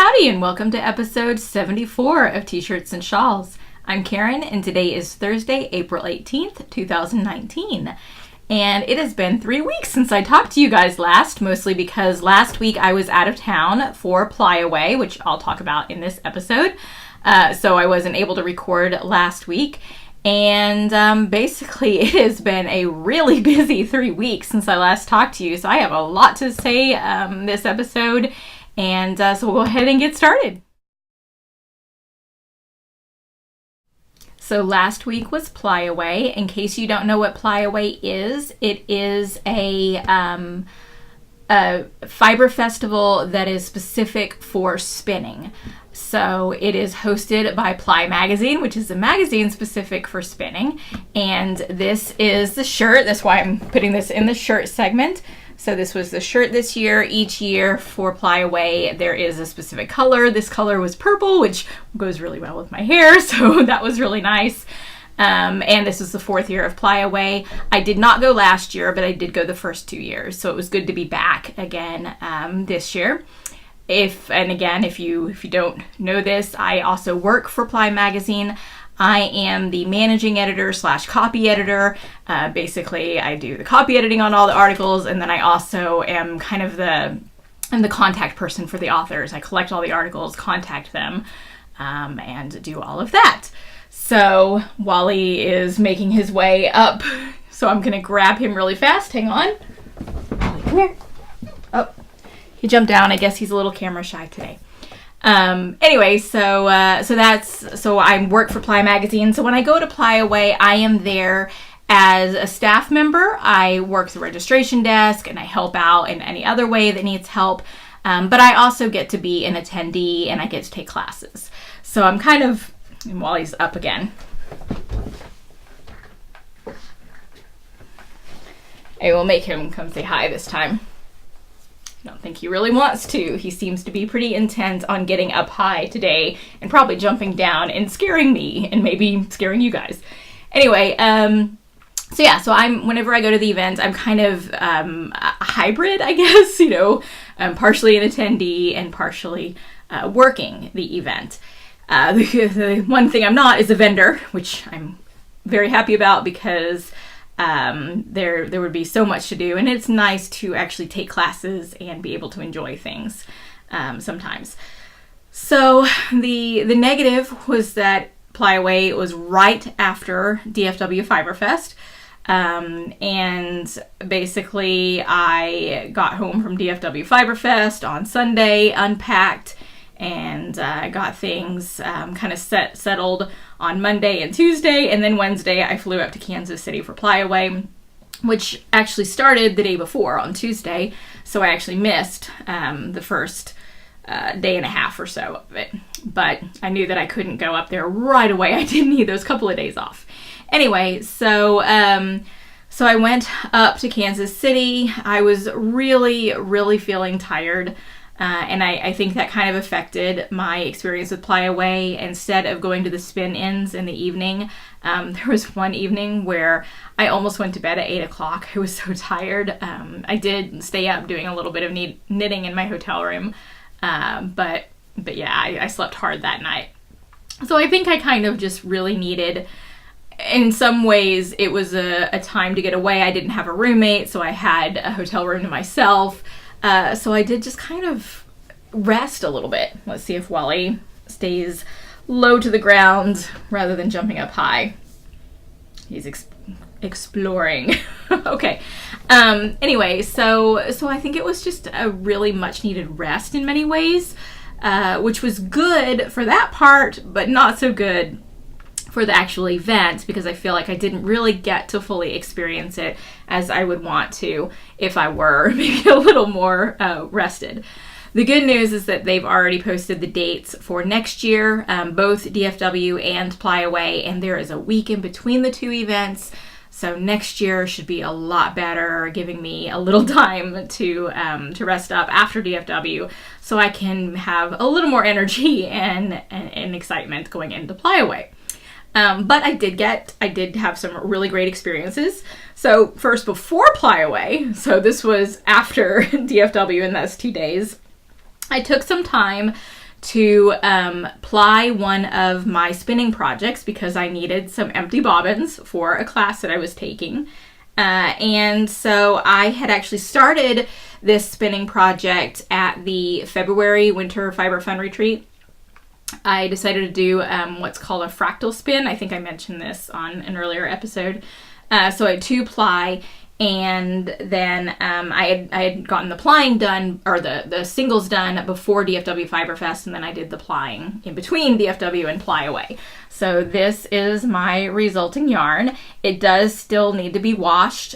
Howdy and welcome to episode 74 of T-Shirts and Shawls. I'm Karen and today is Thursday, April 18th, 2019. And it has been 3 weeks since I talked to you guys last, mostly because last week I was out of town for PLYAway, which I'll talk about in this episode. So I wasn't able to record last week. And basically it has been a really busy 3 weeks since I last talked to you. So I have a lot to say this episode. And so we'll go ahead and get started. So last week was PLYAway. In case you don't know what PLYAway is, it is a fiber festival that is specific for spinning. So it is hosted by Ply Magazine, which is a magazine specific for spinning. And this is the shirt. That's why I'm putting this in the shirt segment. So this was the shirt this year. Each year for PLYAway, there is a specific color. This color was purple, which goes really well with my hair, so that was really nice. And this was the 4th year of PLYAway. I did not go last year, but I did go the first 2 years, so it was good to be back again this year. If you don't know this, I also work for Ply Magazine. I am the managing editor / copy editor. Basically, I do the copy editing on all the articles, and then I also am kind of I'm the contact person for the authors. I collect all the articles, contact them, and do all of that. So Wally is making his way up, so I'm going to grab him really fast. Hang on. Wally, come here. Oh, he jumped down. I guess he's a little camera shy today. Anyway, so I work for Ply Magazine. So when I go to PLYAway, I am there as a staff member. I work the registration desk and I help out in any other way that needs help. But I also get to be an attendee and I get to take classes. So I'm kind of, and Wally's up again. I will make him come say hi this time. I don't think he really wants to. He seems to be pretty intent on getting up high today and probably jumping down and scaring me and maybe scaring you guys. Anyway, so whenever I go to the event, I'm kind of a hybrid, I guess, I'm partially an attendee and partially working the event. The one thing I'm not is a vendor, which I'm very happy about because there would be so much to do, and it's nice to actually take classes and be able to enjoy things sometimes. So the negative was that PLYAway was right after DFW Fiberfest, and basically I got home from DFW Fiberfest on Sunday, unpacked, and got things kind of settled on Monday and Tuesday, and then Wednesday I flew up to Kansas City for PLYAway, which actually started the day before on Tuesday, so I actually missed the first day and a half or so of it. But I knew that I couldn't go up there right away. I did need those couple of days off. Anyway, so I went up to Kansas City. I was really, really feeling tired. And I think that kind of affected my experience with PLYAway. Instead of going to the spin-ins in the evening, there was one evening where I almost went to bed at 8 o'clock. I was so tired. I did stay up doing a little bit of knitting in my hotel room. But yeah, I slept hard that night. So I think I kind of just really needed, in some ways, it was a time to get away. I didn't have a roommate, so I had a hotel room to myself. So I did just kind of rest a little bit. Let's see if Wally stays low to the ground rather than jumping up high. He's exploring. Okay. Anyway, so I think it was just a really much needed rest in many ways, which was good for that part, but not so good for the actual event, because I feel like I didn't really get to fully experience it as I would want to if I were maybe a little more rested. The good news is that they've already posted the dates for next year, both DFW and PLYAway, and there is a week in between the two events. So next year should be a lot better, giving me a little time to rest up after DFW, so I can have a little more energy and excitement going into PLYAway. But I did have some really great experiences. So first, before PLYAway, so this was after DFW, and that's 2 days, I took some time to ply one of my spinning projects because I needed some empty bobbins for a class that I was taking. And so I had actually started this spinning project at the February Winter Fiber Fun Retreat. I decided to do what's called a fractal spin. I think I mentioned this on an earlier episode. So I had 2 ply, and then I had gotten the plying done, or the singles done before DFW Fiber Fest, and then I did the plying in between DFW and PLYAway. So this is my resulting yarn. It does still need to be washed,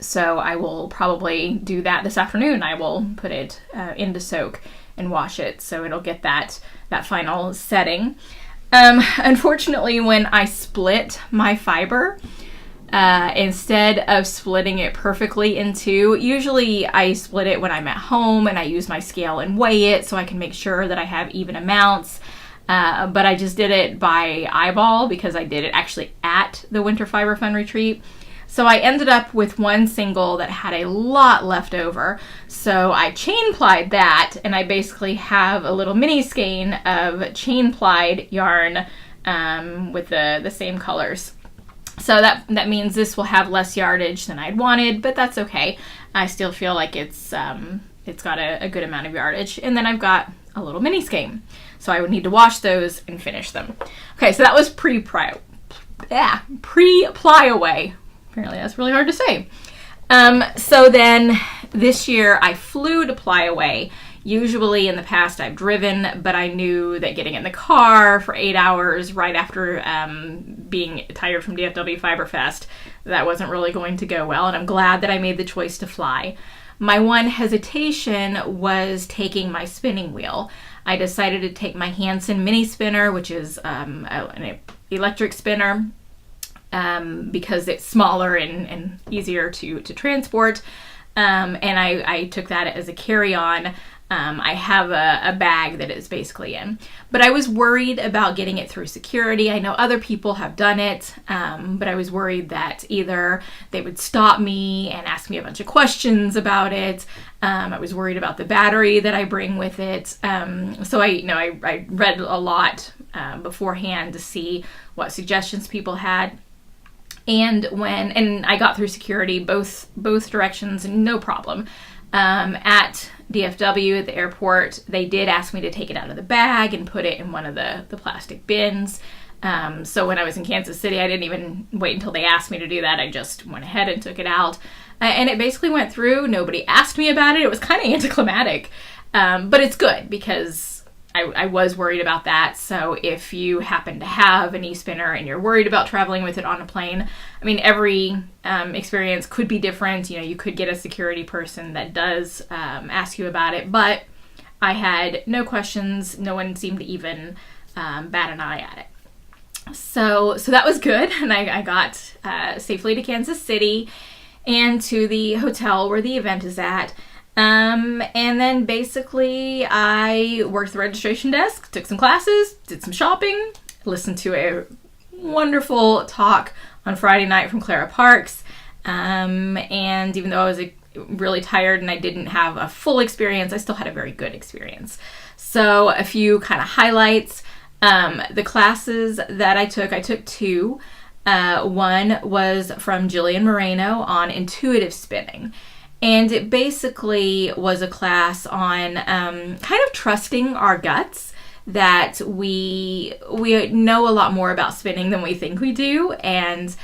so I will probably do that this afternoon. I will put it into soak and wash it so it'll get that final setting. Unfortunately, when I split my fiber, instead of splitting it perfectly in 2, usually I split it when I'm at home and I use my scale and weigh it so I can make sure that I have even amounts. But I just did it by eyeball because I did it actually at the Winter Fiber Fun Retreat. So I ended up with one single that had a lot left over. So I chain plied that, and I basically have a little mini skein of chain plied yarn with the same colors. So that means this will have less yardage than I'd wanted, but that's okay. I still feel like it's got a good amount of yardage. And then I've got a little mini skein. So I would need to wash those and finish them. Okay, so that was pre-PLYAway. Apparently that's really hard to say. So then this year I flew to PLYAway. Usually in the past I've driven, but I knew that getting in the car for 8 hours right after being tired from DFW Fiber Fest, that wasn't really going to go well, and I'm glad that I made the choice to fly. My one hesitation was taking my spinning wheel. I decided to take my Hanson mini spinner, which is an electric spinner, because it's smaller and easier to transport. And I took that as a carry-on. I have a bag that it's basically in. But I was worried about getting it through security. I know other people have done it, but I was worried that either they would stop me and ask me a bunch of questions about it. I was worried about the battery that I bring with it. So I read a lot beforehand to see what suggestions people had. And I got through security both directions, no problem. At DFW at the airport, they did ask me to take it out of the bag and put it in one of the plastic bins. So when I was in Kansas City, I didn't even wait until they asked me to do that. I just went ahead and took it out. And it basically went through. Nobody asked me about it. It was kind of anticlimactic. But it's good because I was worried about that. So if you happen to have an e-spinner and you're worried about traveling with it on a plane, I mean, every experience could be different. You know, you could get a security person that does ask you about it, but I had no questions. No one seemed to even bat an eye at it. So that was good. And I got safely to Kansas City and to the hotel where the event is at. And then basically I worked the registration desk, took some classes, did some shopping, listened to a wonderful talk on Friday night from Clara Parks. And even though I was really tired and I didn't have a full experience, I still had a very good experience. So a few kind of highlights. The classes that I took 2. One was from Jillian Moreno on intuitive spinning. And it basically was a class on kind of trusting our guts, that we know a lot more about spinning than we think we do. And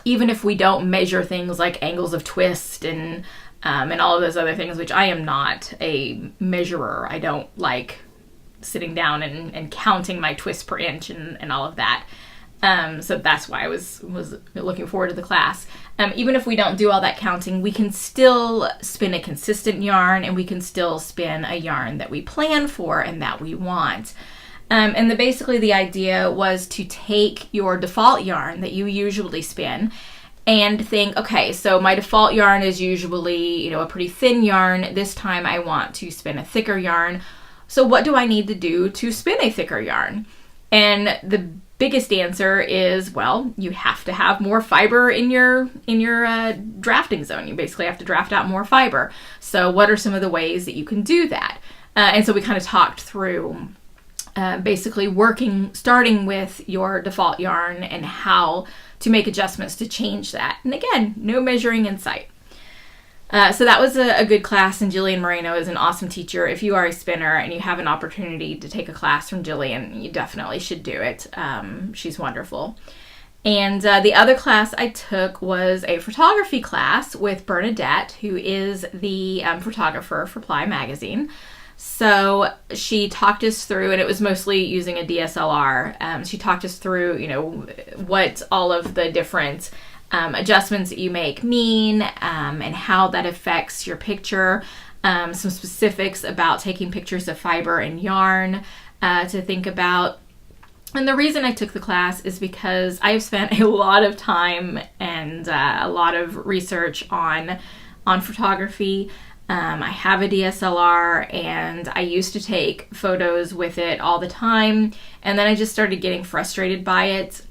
even if we don't measure things like angles of twist and all of those other things, which I am not a measurer. I don't like sitting down and counting my twists per inch and all of that. So that's why I was looking forward to the class. Even if we don't do all that counting, we can still spin a consistent yarn, and we can still spin a yarn that we plan for and that we want. And basically the idea was to take your default yarn that you usually spin and think, okay, so my default yarn is usually, a pretty thin yarn. This time I want to spin a thicker yarn. So what do I need to do to spin a thicker yarn? And the biggest answer is, well, you have to have more fiber in your drafting zone. You basically have to draft out more fiber. So what are some of the ways that you can do that? And so we kind of talked through basically starting with your default yarn and how to make adjustments to change that. And again, no measuring in sight. So that was a good class, and Jillian Moreno is an awesome teacher. If you are a spinner and you have an opportunity to take a class from Jillian, you definitely should do it. She's wonderful. And the other class I took was a photography class with Bernadette, who is the photographer for Ply Magazine. So she talked us through, and it was mostly using a DSLR. She talked us through, you know, what all of the different adjustments that you make mean, and how that affects your picture. Some specifics about taking pictures of fiber and yarn to think about. And the reason I took the class is because I've spent a lot of time and a lot of research on photography. I have a DSLR, and I used to take photos with it all the time, and then I just started getting frustrated by it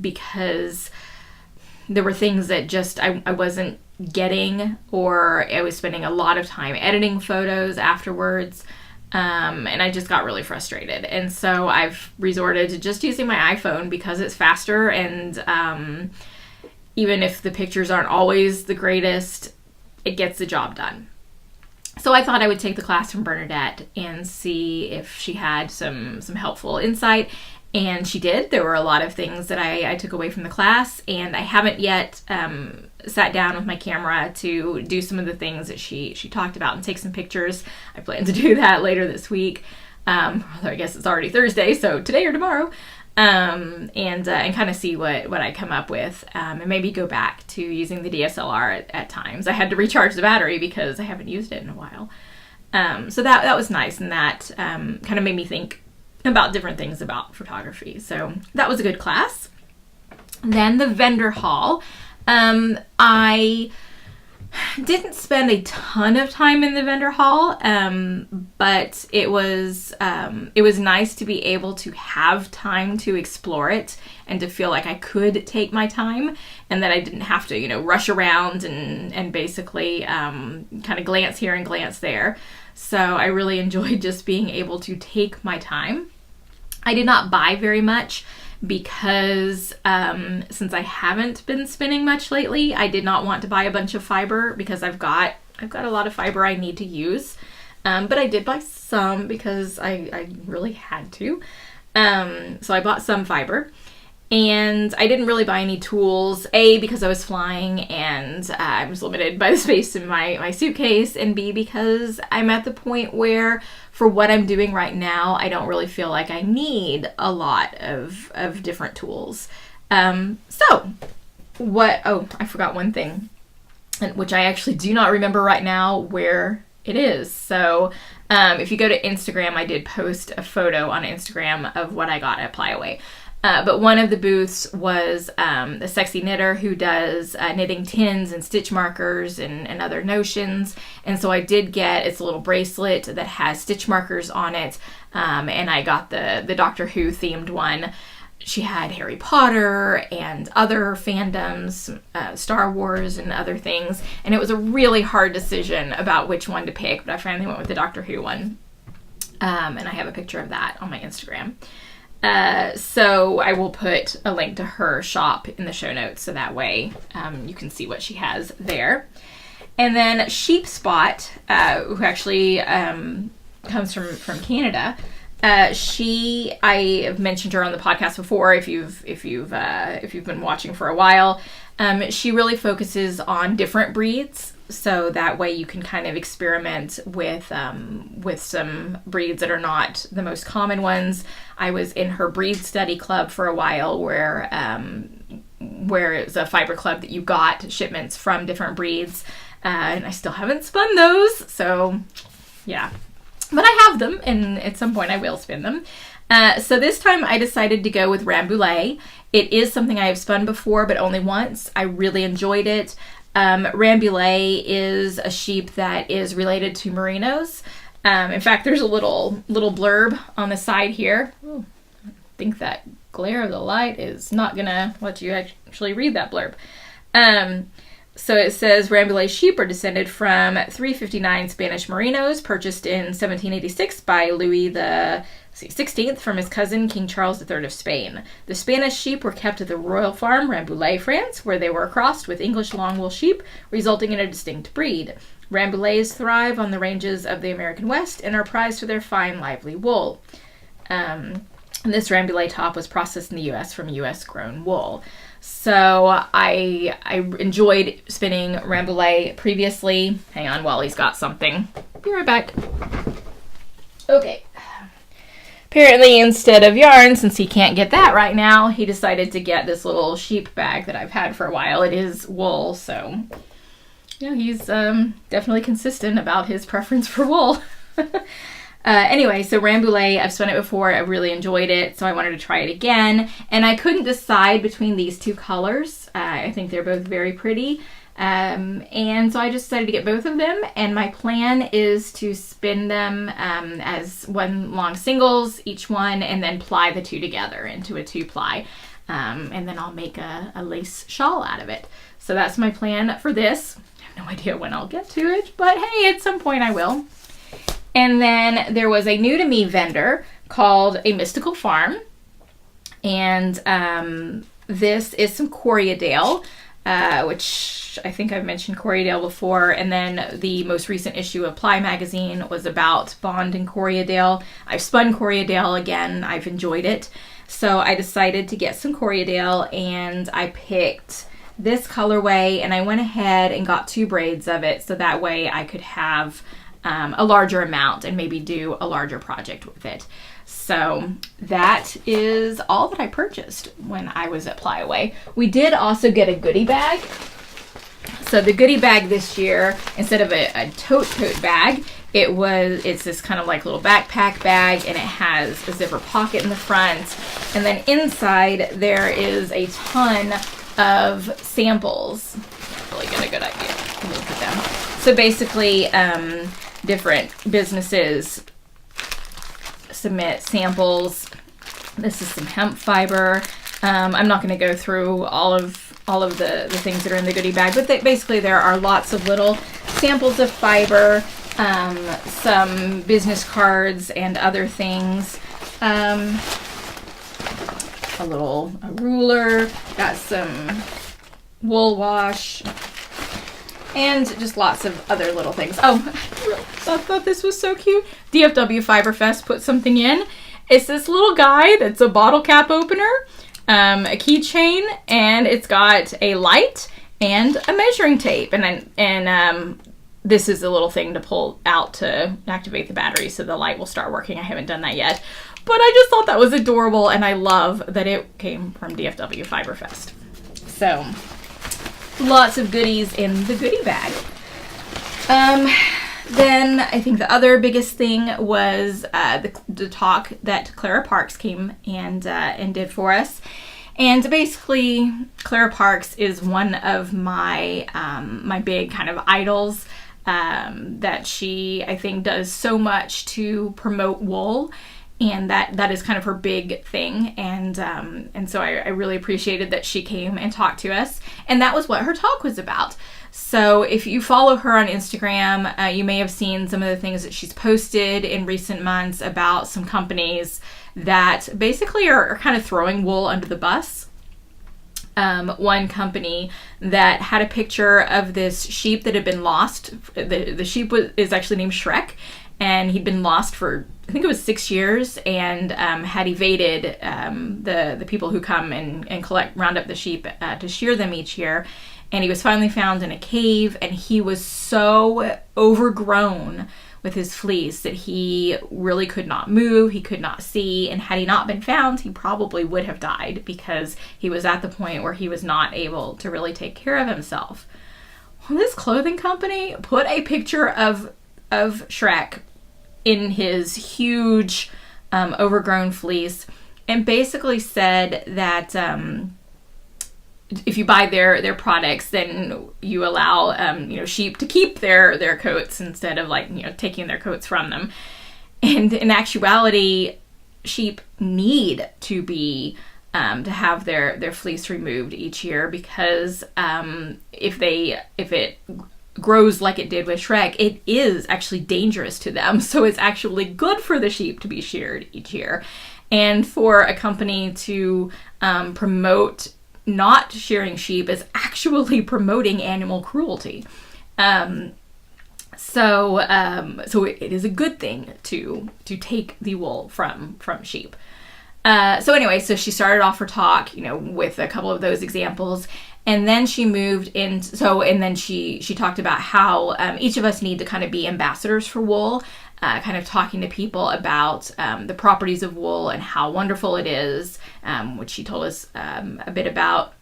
because there were things that just I wasn't getting, or I was spending a lot of time editing photos afterwards, and I just got really frustrated. And so I've resorted to just using my iPhone because it's faster, and even if the pictures aren't always the greatest, it gets the job done. So I thought I would take the class from Bernadette and see if she had some helpful insight. And she did. There were a lot of things that I took away from the class, and I haven't yet sat down with my camera to do some of the things that she talked about and take some pictures. I plan to do that later this week. Although I guess it's already Thursday, so today or tomorrow. And kind of see what I come up with, and maybe go back to using the DSLR at times. I had to recharge the battery because I haven't used it in a while. So that was nice, and that kind of made me think about different things about photography. So that was a good class. Then the vendor hall. I didn't spend a ton of time in the vendor hall, but it was nice to be able to have time to explore it and to feel like I could take my time, and that I didn't have to, you know, rush around and basically kind of glance here and glance there. So I really enjoyed just being able to take my time. I did not buy very much because since I haven't been spinning much lately, I did not want to buy a bunch of fiber because I've got a lot of fiber I need to use. But I did buy some because I really had to. So I bought some fiber. And I didn't really buy any tools, A, because I was flying and I was limited by the space in my suitcase, and B, because I'm at the point where, for what I'm doing right now, I don't really feel like I need a lot of different tools. I forgot one thing, which I actually do not remember right now where it is. So if you go to Instagram, I did post a photo on Instagram of what I got at PLYAway. But one of the booths was a sexy knitter who does knitting tins and stitch markers and other notions. And so I did get, it's a little bracelet that has stitch markers on it. And I got the Doctor Who themed one. She had Harry Potter and other fandoms, Star Wars and other things. And it was a really hard decision about which one to pick, but I finally went with the Doctor Who one. And I have a picture of that on my Instagram. So I will put a link to her shop in the show notes, so that way you can see what she has there. And then Sheep Spot, who actually comes from Canada. I have mentioned her on the podcast before. If you've been watching for a while, she really focuses on different breeds. So that way you can kind of experiment with some breeds that are not the most common ones. I was in her breed study club for a while where it's a fiber club that you got shipments from different breeds. And I still haven't spun those. So yeah, but I have them, and at some point I will spin them. So this time I decided to go with Rambouillet. It is something I have spun before, but only once. I really enjoyed it. Rambouillet is a sheep that is related to merinos. In fact, there's a little blurb on the side here. Ooh, I think that glare of the light is not gonna let you actually read that blurb. So it says Rambouillet sheep are descended from 359 Spanish Merinos purchased in 1786 by Louis the 16th from his cousin King Charles III of Spain. The Spanish sheep were kept at the royal farm Rambouillet, France, where they were crossed with English long wool sheep, resulting in a distinct breed. Rambouillets thrive on the ranges of the American West and are prized for their fine, lively wool. This Rambouillet top was processed in the U.S. from U.S. grown wool. So I enjoyed spinning Rambouillet previously. Hang on while he's got something. Be right back. Okay. Apparently, instead of yarn, since he can't get that right now, he decided to get this little sheep bag that I've had for a while. It is wool, so you know, he's definitely consistent about his preference for wool. Anyway, so Rambouillet, I've spun it before. I really enjoyed it, so I wanted to try it again. And I couldn't decide between these two colors. I think they're both very pretty. And so I just decided to get both of them. And my plan is to spin them as one long singles, each one, and then ply the two together into a 2-ply. And then I'll make a lace shawl out of it. So that's my plan for this. I have no idea when I'll get to it, but hey, at some point I will. And then there was a new to me vendor called A Mystical Farm. And this is some Corriedale, which I think I've mentioned Corriedale before. And then the most recent issue of Ply magazine was about Bond and Corriedale. I've spun Corriedale again. I've enjoyed it. So I decided to get some Corriedale, and I picked this colorway, and I went ahead and got 2 braids of it so that way I could have a larger amount and maybe do a larger project with it. So that is all that I purchased when I was at PLYAway. We did also get a goodie bag. So the goodie bag this year, instead of a tote bag, it's this kind of like little backpack bag, and it has a zipper pocket in the front. And then inside there is a ton of samples. Really get a good idea. Look at them. So basically, different businesses submit samples. This is some hemp fiber. I'm not going to go through all of the things that are in the goodie bag, but basically there are lots of little samples of fiber, some business cards and other things. A ruler, got some wool wash, and just lots of other little things. Oh, I thought this was so cute. DFW Fiber Fest put something in. It's this little guy that's a bottle cap opener, a keychain, and it's got a light and a measuring tape. And this is a little thing to pull out to activate the battery so the light will start working. I haven't done that yet. But I just thought that was adorable, and I love that it came from DFW Fiber Fest. So lots of goodies in the goodie bag. Then I think the other biggest thing was the talk that Clara Parks came and did for us. And basically, Clara Parks is one of my my big kind of idols. That she, I think, does so much to promote wool. And that is kind of her big thing, and so I really appreciated that she came and talked to us, and that was what her talk was about. So if you follow her on Instagram, you may have seen some of the things that she's posted in recent months about some companies that basically are kind of throwing wool under the bus. One company that had a picture of this sheep that had been lost. The sheep is actually named Shrek, and he'd been lost for, I think it was 6 years, and had evaded the people who come and round up the sheep to shear them each year. And he was finally found in a cave, and he was so overgrown with his fleece that he really could not move, he could not see, and had he not been found, he probably would have died because he was at the point where he was not able to really take care of himself. Well, this clothing company put a picture of Shrek in his huge overgrown fleece, and basically said that if you buy their products, then you allow sheep to keep their coats instead of taking their coats from them. And in actuality, sheep need to be to have their fleece removed each year, because if it grows like it did with Shrek, it is actually dangerous to them. So it's actually good for the sheep to be sheared each year. And for a company to promote not shearing sheep is actually promoting animal cruelty. So it is a good thing to take the wool from sheep. So anyway, so she started off her talk, with a couple of those examples, and then she moved in. And then she talked about how each of us need to kind of be ambassadors for wool, kind of talking to people about the properties of wool and how wonderful it is, which she told us a bit about.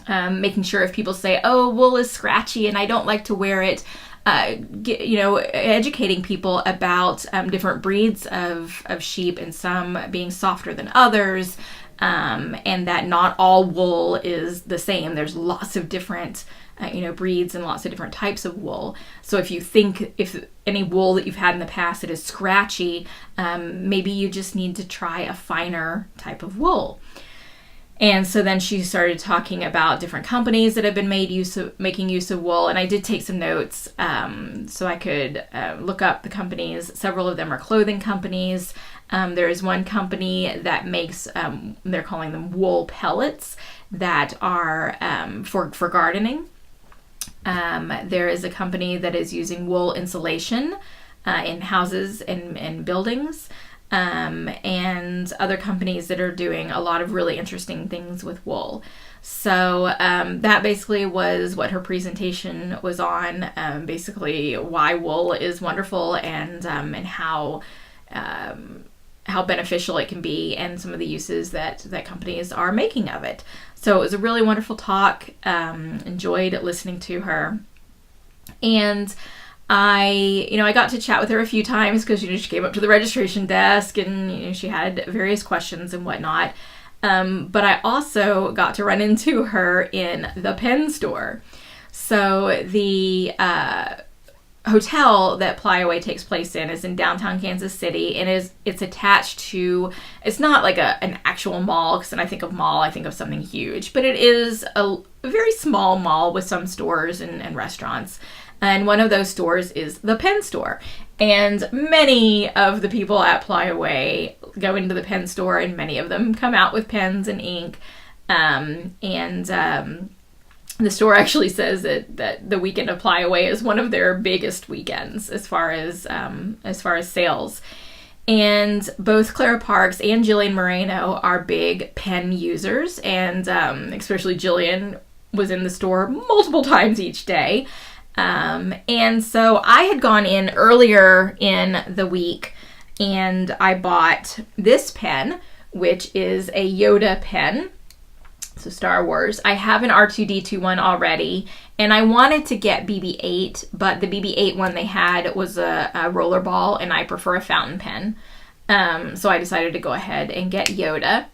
Making sure if people say, oh, wool is scratchy and I don't like to wear it, educating people about different breeds of sheep, and some being softer than others, and that not all wool is the same. There's lots of different breeds and lots of different types of wool. So if any wool that you've had in the past that is scratchy, maybe you just need to try a finer type of wool. And so then she started talking about different companies that have been making use of wool. And I did take some notes so I could look up the companies. Several of them are clothing companies. There is one company that makes, they're calling them wool pellets, that are for gardening. There is a company that is using wool insulation in houses and buildings. And other companies that are doing a lot of really interesting things with wool. So that basically was what her presentation was on, basically why wool is wonderful, and how beneficial it can be, and some of the uses that companies are making of it. So it was a really wonderful talk. Enjoyed listening to her. And I got to chat with her a few times because, she came up to the registration desk and, she had various questions and whatnot. But I also got to run into her in the pen store. So the hotel that PLYAway takes place in is in downtown Kansas City, and it's attached to, it's not like an actual mall, because when I think of mall, I think of something huge, but it is a very small mall with some stores and restaurants. And one of those stores is the pen store. And many of the people at PLYAway go into the pen store, and many of them come out with pens and ink. The store actually says that the weekend of PLYAway is one of their biggest weekends as far as sales. And both Clara Parks and Jillian Moreno are big pen users, and especially Jillian was in the store multiple times each day. And so I had gone in earlier in the week, and I bought this pen, which is a Yoda pen. So Star Wars. I have an R2-D2 one already, and I wanted to get BB-8, but the BB-8 one they had was a rollerball, and I prefer a fountain pen. So I decided to go ahead and get Yoda.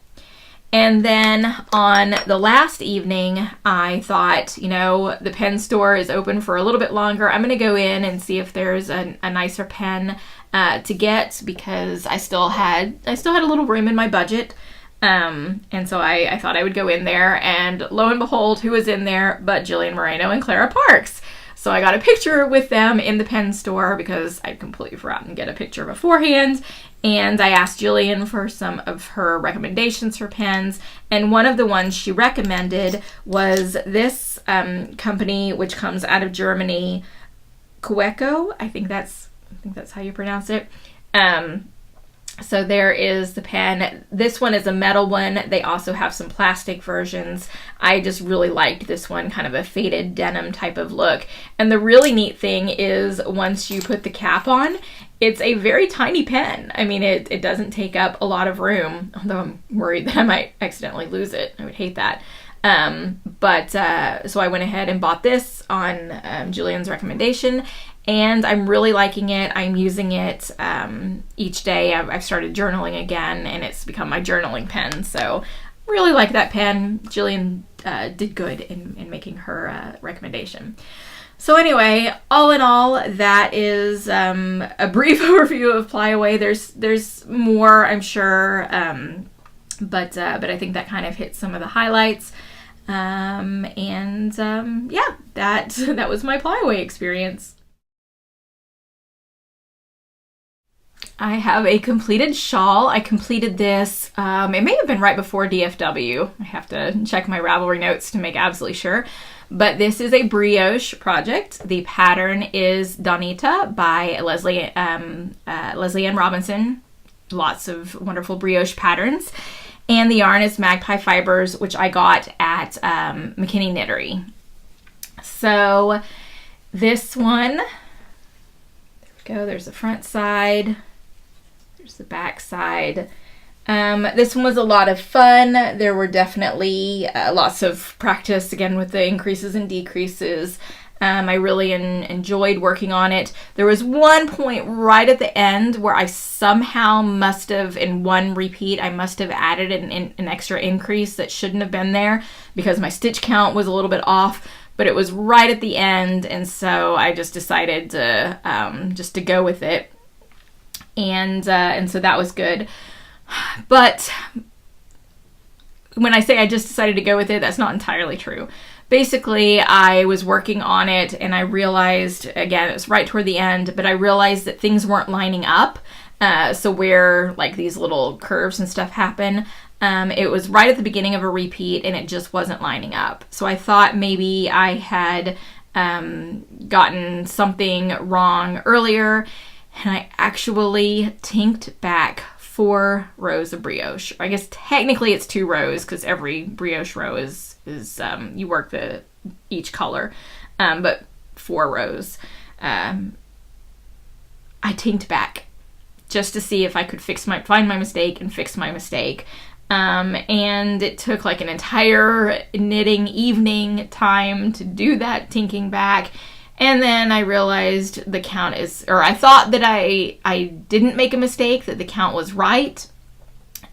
And then on the last evening, I thought, the pen store is open for a little bit longer. I'm going to go in and see if there's a nicer pen to get, because I still had a little room in my budget. And so I thought I would go in there, and lo and behold, who was in there but Jillian Moreno and Clara Parks. So I got a picture with them in the pen store, because I'd completely forgotten to get a picture beforehand. And I asked Jillian for some of her recommendations for pens. And one of the ones she recommended was this company, which comes out of Germany, Kueko. I think that's how you pronounce it. So there is the pen. This one is a metal one. They also have some plastic versions. I just really liked this one, kind of a faded denim type of look. And the really neat thing is, once you put the cap on, it's a very tiny pen. I mean, it doesn't take up a lot of room, although I'm worried that I might accidentally lose it. I would hate that. So I went ahead and bought this on Jillian's recommendation, and I'm really liking it. I'm using it each day. I've started journaling again, and it's become my journaling pen. So really like that pen. Jillian did good in making her recommendation. So anyway, all in all, that is a brief overview of PLYAway. There's more, I'm sure, But I think that kind of hit some of the highlights. Yeah, that was my PLYAway experience. I have a completed shawl. I completed this, it may have been right before DFW. I have to check my Ravelry notes to make absolutely sure. But this is a brioche project. The pattern is Donita by Leslie Ann Robinson. Lots of wonderful brioche patterns. And the yarn is Magpie Fibers, which I got at McKinney Knittery. So this one, there we go, there's the front side, there's the back side. This one was a lot of fun. There were definitely lots of practice, again, with the increases and decreases. I really enjoyed working on it. There was one point right at the end where I somehow must have, in one repeat, I must have added an extra increase that shouldn't have been there because my stitch count was a little bit off, but it was right at the end, and so I just decided to just to go with it, and so that was good. But when I say I just decided to go with it, that's not entirely true. Basically, I was working on it and I realized, again, it was right toward the end, but I realized that things weren't lining up. So where like these little curves and stuff happen, it was right at the beginning of a repeat and it just wasn't lining up. So I thought maybe I had gotten something wrong earlier, and I actually tinked back 4 rows of brioche. I guess technically it's 2 rows because every brioche row is you work each color, but 4 rows. I tinked back just to see if I could find my mistake and fix my mistake. And it took like an entire knitting evening time to do that tinking back. And then I realized the count I thought that I didn't make a mistake, that the count was right.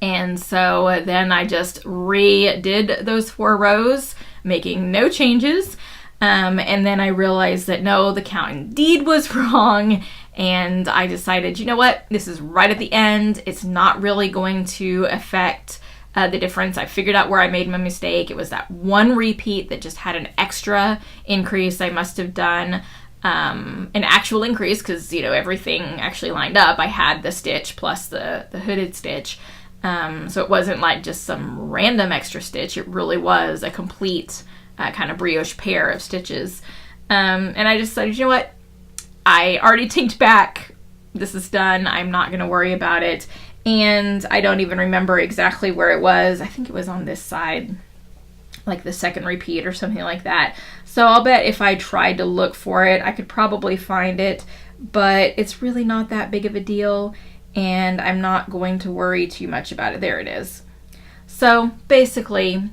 And so then I just redid those 4 rows, making no changes. And then I realized that no, the count indeed was wrong. And I decided, you know what? This is right at the end. It's not really going to affect the difference. I figured out where I made my mistake. It was that one repeat that just had an extra increase. I must have done an actual increase because, you know, everything actually lined up. I had the stitch plus the hooded stitch. So it wasn't like just some random extra stitch. It really was a complete kind of brioche pair of stitches. And I just decided, you know what? I already tinked back. This is done. I'm not going to worry about it. And I don't even remember exactly where it was. I think it was on this side, like the second repeat or something like that. So I'll bet if I tried to look for it, I could probably find it, but it's really not that big of a deal, and I'm not going to worry too much about it. There it is. So basically,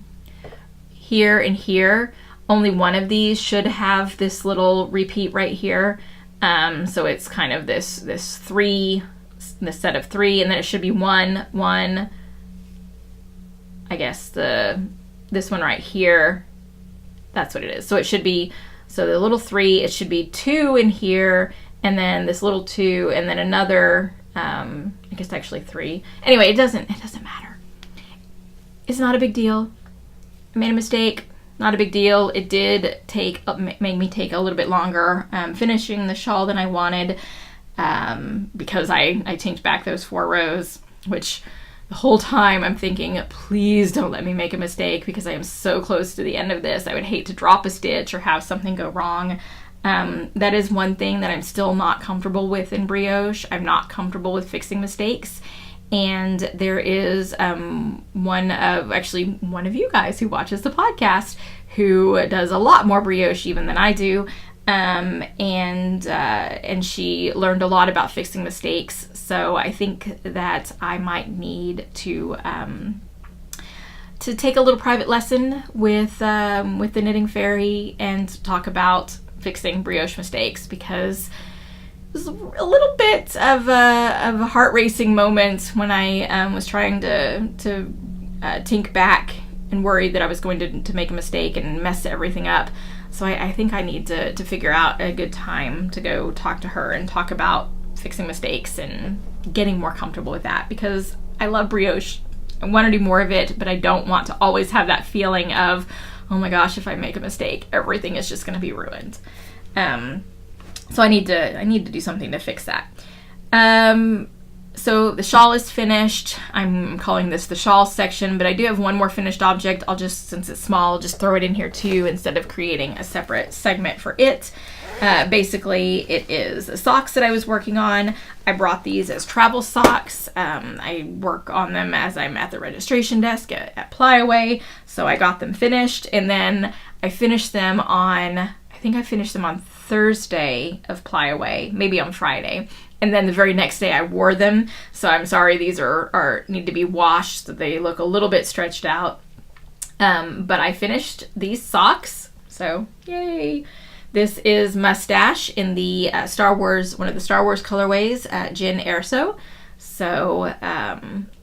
here and here, only one of these should have this little repeat right here. So it's kind of this set of 3, and then it should be 1, 1. I guess this one right here, that's what it is. So it should be, so the little 3, it should be 2 in here, and then this little 2, and then another, I guess actually 3. Anyway, it doesn't matter. It's not a big deal. I made a mistake. Not a big deal. It did make me take a little bit longer finishing the shawl than I wanted, because I tinked back those 4 rows, which the whole time I'm thinking, please don't let me make a mistake because I am so close to the end of this. I would hate to drop a stitch or have something go wrong. That is one thing that I'm still not comfortable with in brioche. I'm not comfortable with fixing mistakes. And there is one of you guys who watches the podcast who does a lot more brioche even than I do. And she learned a lot about fixing mistakes. So I think that I might need to take a little private lesson with the Knitting Fairy and talk about fixing brioche mistakes, because it was a little bit of a heart-racing moment when I was trying to tink back and worried that I was going to make a mistake and mess everything up. So I think I need to figure out a good time to go talk to her and talk about fixing mistakes and getting more comfortable with that, because I love brioche. I want to do more of it, but I don't want to always have that feeling of, oh my gosh, if I make a mistake, everything is just going to be ruined. So I need to do something to fix that. So the shawl is finished. I'm calling this the shawl section, but I do have one more finished object. I'll just, since it's small, just throw it in here too instead of creating a separate segment for it. Basically, it is the socks that I was working on. I brought these as travel socks. I work on them as I'm at the registration desk at PLYAway, so I got them finished, and then I finished them on, I think I finished them on Thursday of PLYAway, maybe on Friday. And then the very next day I wore them. So I'm sorry, these are need to be washed so they look a little bit stretched out. But I finished these socks, so yay. This is Mustache in the Star Wars, one of the Star Wars colorways, Jyn Erso. So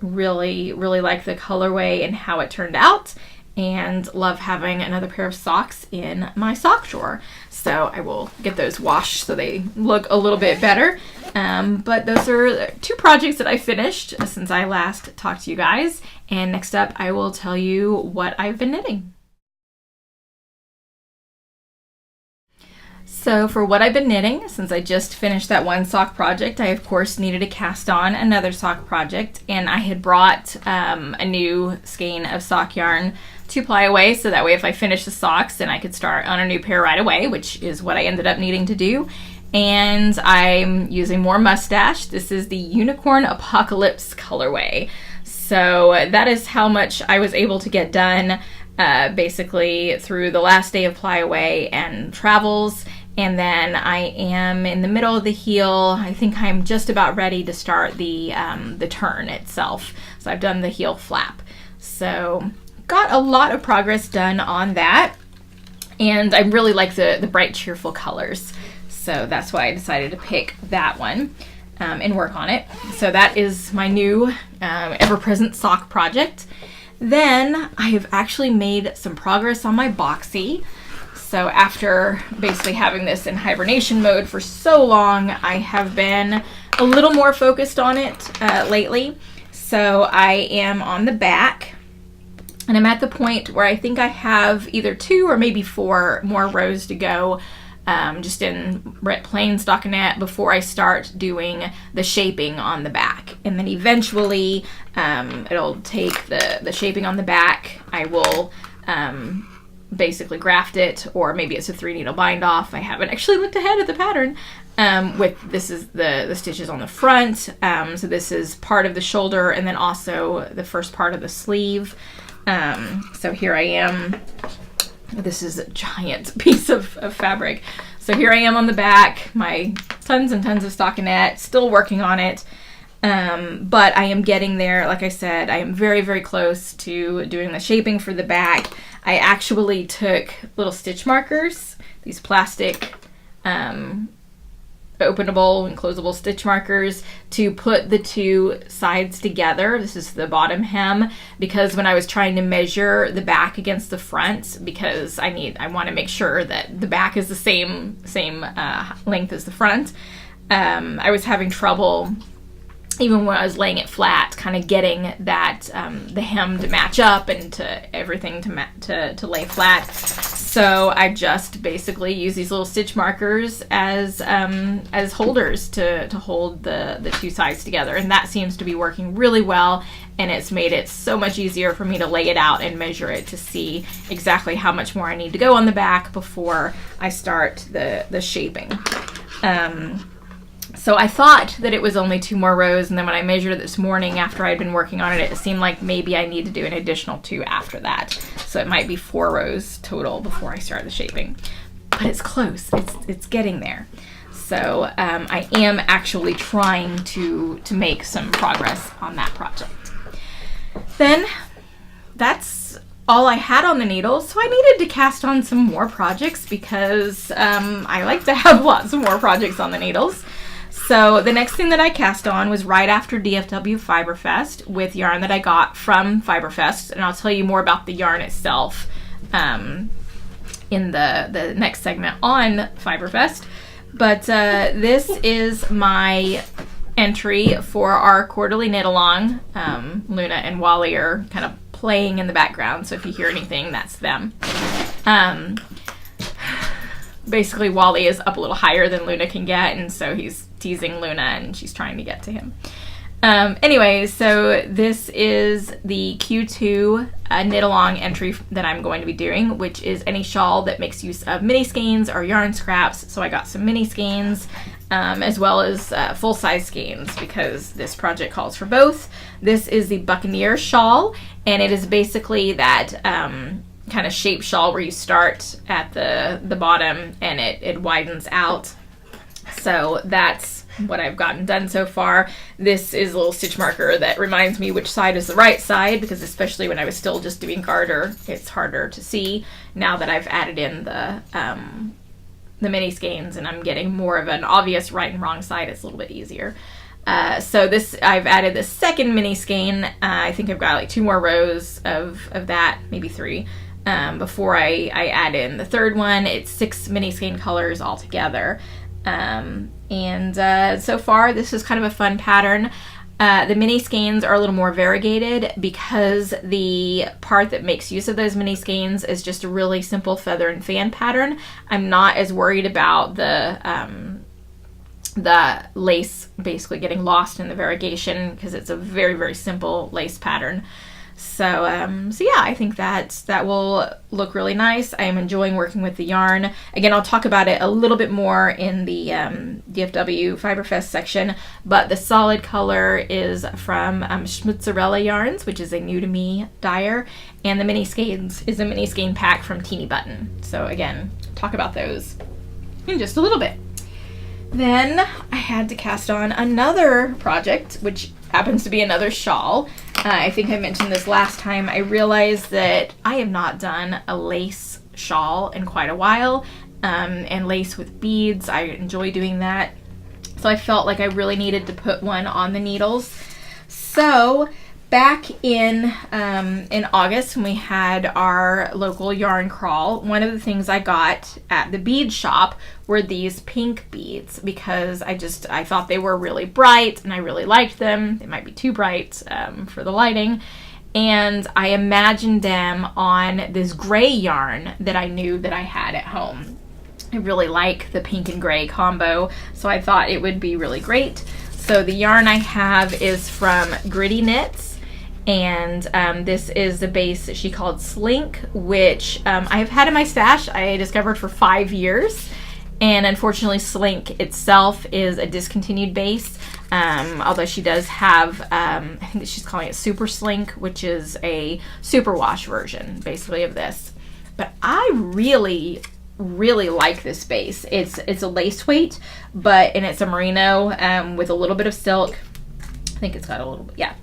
really like the colorway and how it turned out, and love having another pair of socks in my sock drawer. So I will get those washed so they look a little bit better. But those are two projects that I finished since I last talked to you guys. And next up, I will tell you what I've been knitting. So for what I've been knitting, since I just finished that one sock project, I of course needed to cast on another sock project, and I had brought a new skein of sock yarn to PLYAway, so that way if I finish the socks, then I could start on a new pair right away, which is what I ended up needing to do. And I'm using more Mustache. This is the Unicorn Apocalypse colorway. So that is how much I was able to get done basically through the last day of PLYAway and travels. And then I am in the middle of the heel. I think I'm just about ready to start the turn itself. So I've done the heel flap. So got a lot of progress done on that. And I really like the bright, cheerful colors. So that's why I decided to pick that one and work on it. So that is my new ever-present sock project. Then I have actually made some progress on my boxy. So after basically having this in hibernation mode for so long, I have been a little more focused on it lately. So I am on the back, and I'm at the point where I think I have either 2 or maybe 4 more rows to go, just in plain stockinette, before I start doing the shaping on the back. And then eventually it'll take the shaping on the back. I will basically graft it, or maybe it's a 3 needle bind off. I haven't actually looked ahead at the pattern. This is the stitches on the front. So this is part of the shoulder, and then also the first part of the sleeve. So here I am. This is a giant piece of fabric. So here I am on the back, my tons and tons of stockinette, still working on it. But I am getting there. Like I said, I am very, very close to doing the shaping for the back. I actually took little stitch markers, these plastic openable and closable stitch markers, to put the 2 sides together. This is the bottom hem, because when I was trying to measure the back against the front, because I want to make sure that the back is the same length as the front, I was having trouble, even when I was laying it flat, kind of getting that the hem to match up and to everything to lay flat. So I just basically use these little stitch markers as holders to hold the 2 sides together, and that seems to be working really well. And it's made it so much easier for me to lay it out and measure it to see exactly how much more I need to go on the back before I start the shaping. So I thought that it was only 2 more rows, and then when I measured it this morning after I'd been working on it, it seemed like maybe I need to do an additional 2 after that. So it might be 4 rows total before I start the shaping. But it's close. It's getting there. So I am actually trying to make some progress on that project. Then that's all I had on the needles, so I needed to cast on some more projects, because I like to have lots of more projects on the needles. So the next thing that I cast on was right after DFW Fiberfest with yarn that I got from Fiberfest, and I'll tell you more about the yarn itself in the next segment on Fiberfest. But this is my entry for our quarterly knit along. Luna and Wally are kind of playing in the background, so if you hear anything, that's them. Basically, Wally is up a little higher than Luna can get, and so he's teasing Luna, and she's trying to get to him. Anyway, so this is the Q2 knit along entry that I'm going to be doing, which is any shawl that makes use of mini skeins or yarn scraps. So I got some mini skeins as well as full-size skeins because this project calls for both. This is the Buccaneer shawl, and it is basically that kind of shape shawl where you start at the bottom and it widens out. So that's what I've gotten done so far. This is a little stitch marker that reminds me which side is the right side, because especially when I was still just doing garter, it's harder to see. Now that I've added in the mini skeins and I'm getting more of an obvious right and wrong side, it's a little bit easier. So this, I've added the second mini skein. I think I've got like 2 more rows of that, maybe 3, before I add in the third one. It's 6 mini skein colors all together. So far this is kind of a fun pattern. The mini skeins are a little more variegated because the part that makes use of those mini skeins is just a really simple feather and fan pattern. I'm not as worried about the lace basically getting lost in the variegation because it's a very, very simple lace pattern. So yeah, I think that will look really nice. I am enjoying working with the yarn. Again, I'll talk about it a little bit more in the DFW Fiberfest section, but the solid color is from Schmutzerella Yarns, which is a new to me dyer, and the mini skeins is a mini skein pack from Teeny Button. So again, talk about those in just a little bit. Then I had to cast on another project, which happens to be another shawl. I think I mentioned this last time. I realized that I have not done a lace shawl in quite a while, and lace with beads. I enjoy doing that. So I felt like I really needed to put one on the needles. So back in August, when we had our local yarn crawl, one of the things I got at the bead shop were these pink beads because I thought they were really bright and I really liked them. They might be too bright for the lighting. And I imagined them on this gray yarn that I knew that I had at home. I really like the pink and gray combo, so I thought it would be really great. So the yarn I have is from Gritty Knits. And this is the base that she called Slink, which I've had in my stash. I discovered for 5 years. And unfortunately, Slink itself is a discontinued base. Although she does have, I think that she's calling it Super Slink, which is a superwash version, basically, of this. But I really, really like this base. It's a lace weight, and it's a merino with a little bit of silk. I think it's got a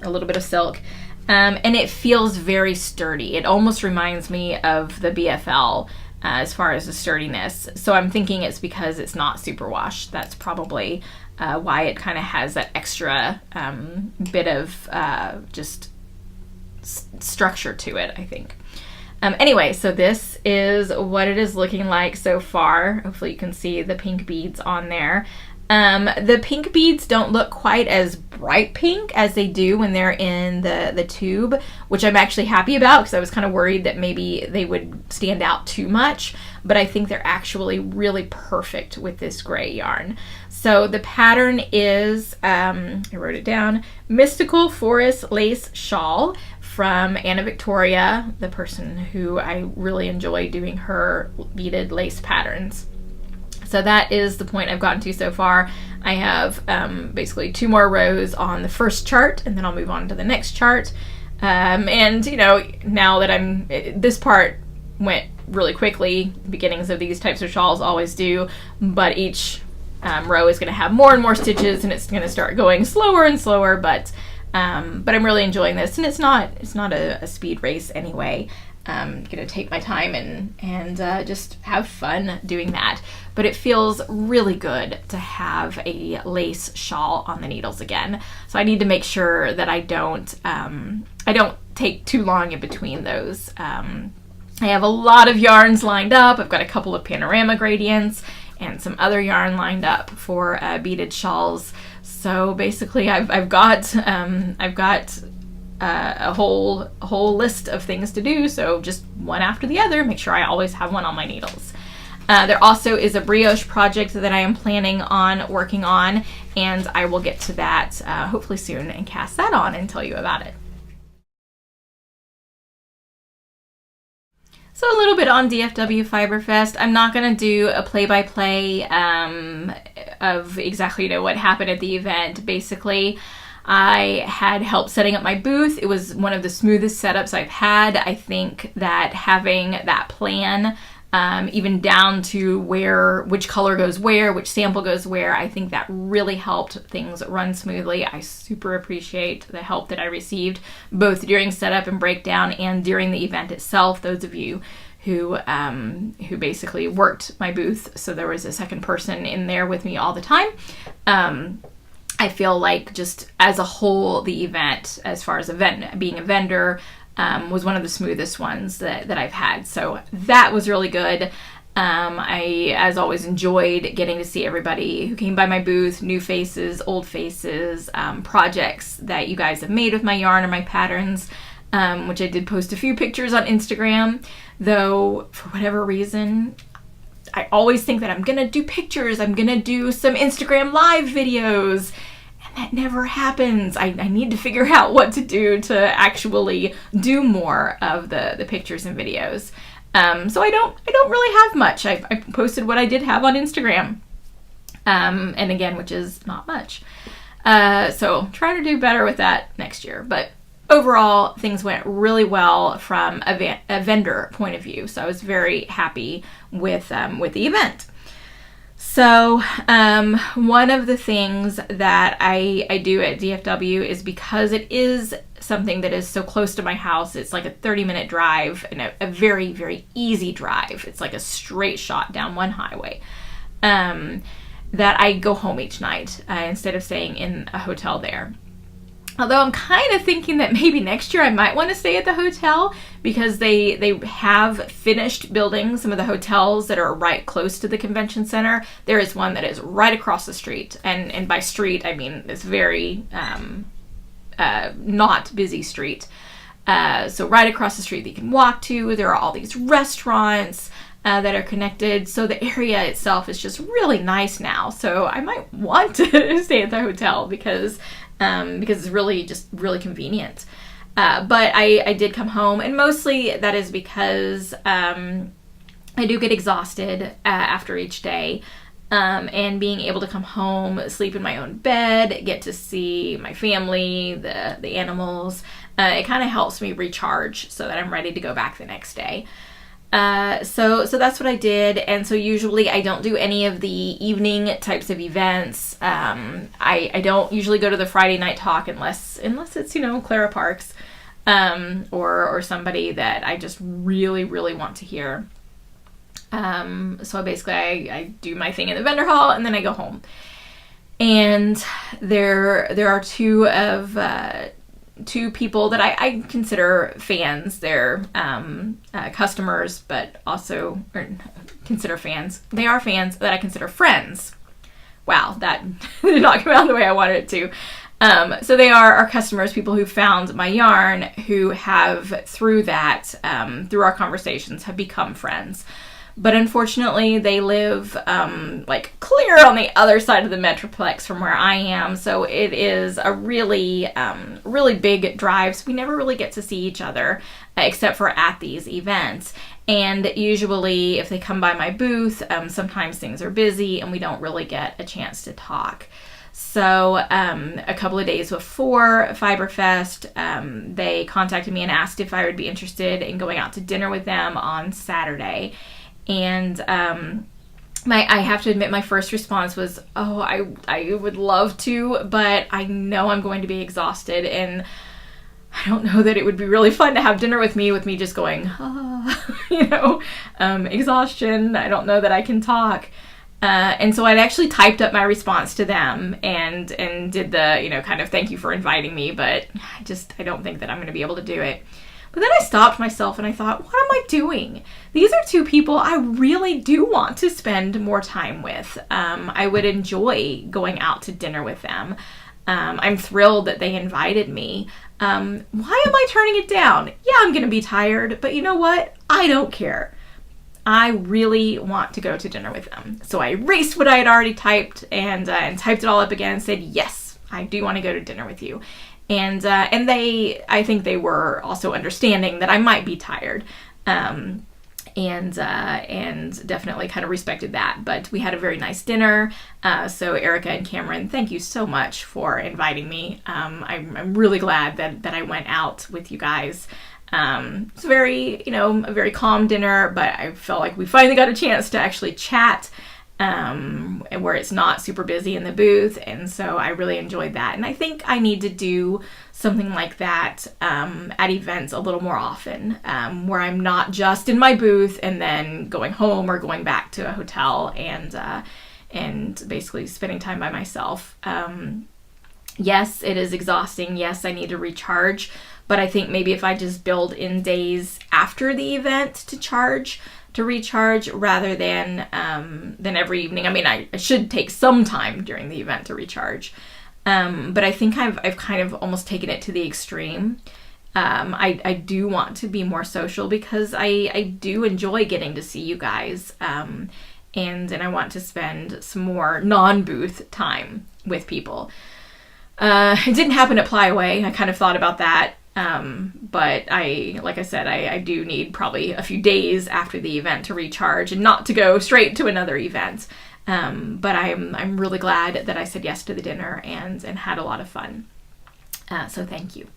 little bit of silk. And it feels very sturdy. It almost reminds me of the BFL as far as the sturdiness. So I'm thinking it's because it's not superwash. That's probably why it kind of has that extra bit of just structure to it, I think. Anyway, so this is what it is looking like so far. Hopefully you can see the pink beads on there. The pink beads don't look quite as bright pink as they do when they're in the tube, which I'm actually happy about because I was kind of worried that maybe they would stand out too much, but I think they're actually really perfect with this gray yarn. So the pattern is, I wrote it down, Mystical Forest Lace Shawl from Anna Victoria, the person who I really enjoy doing her beaded lace patterns. So that is the point I've gotten to so far. I have basically 2 more rows on the first chart, and then I'll move on to the next chart. And you know, now that this part went really quickly. Beginnings of these types of shawls always do, but each row is going to have more and more stitches, and it's going to start going slower and slower. But I'm really enjoying this, and it's not a speed race anyway. I'm going to take my time and just have fun doing that. But it feels really good to have a lace shawl on the needles again. So I need to make sure that I don't take too long in between those. I have a lot of yarns lined up. I've got a couple of panorama gradients and some other yarn lined up for beaded shawls. So basically, I've got a whole list of things to do. So just one after the other. Make sure I always have one on my needles. There also is a brioche project that I am planning on working on, and I will get to that hopefully soon and cast that on and tell you about it. So a little bit on DFW Fiberfest. I'm not going to do a play-by-play of exactly, what happened at the event. Basically, I had help setting up my booth. It was one of the smoothest setups I've had. I think that having that plan, even down to which color goes where, which sample goes where, I think that really helped things run smoothly. I super appreciate the help that I received, both during setup and breakdown and during the event itself. Those of you who basically worked my booth, so there was a second person in there with me all the time. I feel like just as a whole, the event, as far as being a vendor, was one of the smoothest ones that I've had. So that was really good. I, as always, enjoyed getting to see everybody who came by my booth, new faces, old faces, projects that you guys have made with my yarn or my patterns, which I did post a few pictures on Instagram, though for whatever reason, I always think that I'm gonna do pictures, I'm gonna do some Instagram live videos, that never happens. I need to figure out what to do to actually do more of the pictures and videos. So I don't really have much. I posted what I did have on Instagram, and again, which is not much. So try to do better with that next year. But overall, things went really well from a vendor point of view. So I was very happy with the event. So one of the things that I do at DFW is, because it is something that is so close to my house, it's like a 30-minute drive and a very, very easy drive. It's like a straight shot down one highway, that I go home each night instead of staying in a hotel there. Although I'm kind of thinking that maybe next year I might want to stay at the hotel, because they have finished building some of the hotels that are right close to the convention center. There is one that is right across the street, and by street I mean this very not busy street. So right across the street that you can walk to. There are all these restaurants that are connected. So the area itself is just really nice now. So I might want to stay at the hotel because it's really convenient. But I did come home, and mostly that is because I do get exhausted after each day. And being able to come home, sleep in my own bed, get to see my family, the animals, it kind of helps me recharge so that I'm ready to go back the next day. So that's what I did. And so usually I don't do any of the evening types of events. I don't usually go to the Friday night talk unless it's, Clara Parks, or somebody that I just really, really want to hear. So basically I do my thing in the vendor hall and then I go home. And there are two people that I consider fans. They're customers, but also consider fans. They are fans that I consider friends. Wow, that did not come out the way I wanted it to. So they are our customers, people who found my yarn, who have, through our conversations, have become friends. But unfortunately, they live clear on the other side of the Metroplex from where I am. So it is a really, really big drive. So we never really get to see each other except for at these events. And usually if they come by my booth, sometimes things are busy and we don't really get a chance to talk. So a couple of days before Fiberfest, they contacted me and asked if I would be interested in going out to dinner with them on Saturday. And I have to admit, my first response was, oh, I would love to, but I know I'm going to be exhausted, and I don't know that it would be really fun to have dinner with me just going, exhaustion. I don't know that I can talk. And so I'd actually typed up my response to them and did the, kind of thank you for inviting me, but I don't think that I'm going to be able to do it. But then I stopped myself and I thought, what am I doing? These are two people I really do want to spend more time with. I would enjoy going out to dinner with them. I'm thrilled that they invited me. Why am I turning it down? Yeah, I'm going to be tired, but you know what? I don't care. I really want to go to dinner with them. So I erased what I had already typed and typed it all up again and said, yes, I do want to go to dinner with you. And I think they were also understanding that I might be tired. And definitely kind of respected that. But we had a very nice dinner. So Erica and Cameron, thank you so much for inviting me. I'm really glad that I went out with you guys. It's a very calm dinner, but I felt like we finally got a chance to actually chat, and where it's not super busy in the booth. And so I really enjoyed that. And I think I need to do something like that at events a little more often, where I'm not just in my booth and then going home or going back to a hotel and basically spending time by myself. Yes, it is exhausting. Yes, I need to recharge. But I think maybe if I just build in days after the event to recharge rather than every evening. I mean, I should take some time during the event to recharge. But I think I've kind of almost taken it to the extreme. I do want to be more social because I do enjoy getting to see you guys. And I want to spend some more non-booth time with people. It didn't happen at PLYAway. I kind of thought about that. But like I said, I do need probably a few days after the event to recharge and not to go straight to another event. But I'm really glad that I said yes to the dinner and had a lot of fun. So thank you.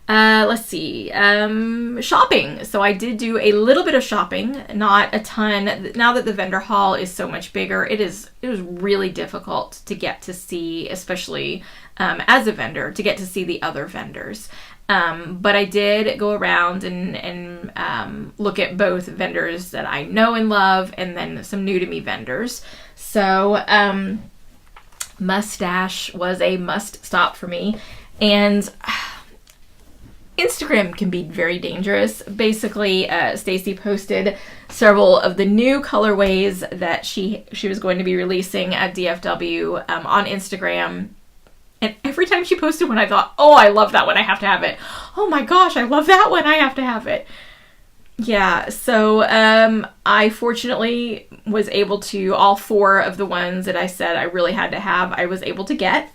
Let's see. Shopping. So I did do a little bit of shopping, not a ton. Now that the vendor hall is so much bigger, it was really difficult to get to see, especially as a vendor, to get to see the other vendors. But I did go around and look at both vendors that I know and love, and then some new to me vendors. So Mustache was a must stop for me, and Instagram can be very dangerous. Basically, Stacy posted several of the new colorways that she was going to be releasing at DFW on Instagram. And every time she posted one, I thought, oh, I love that one. I have to have it. Oh my gosh, I love that one. I have to have it. Yeah, so I fortunately was able to, all 4 of the ones that I said I really had to have, I was able to get.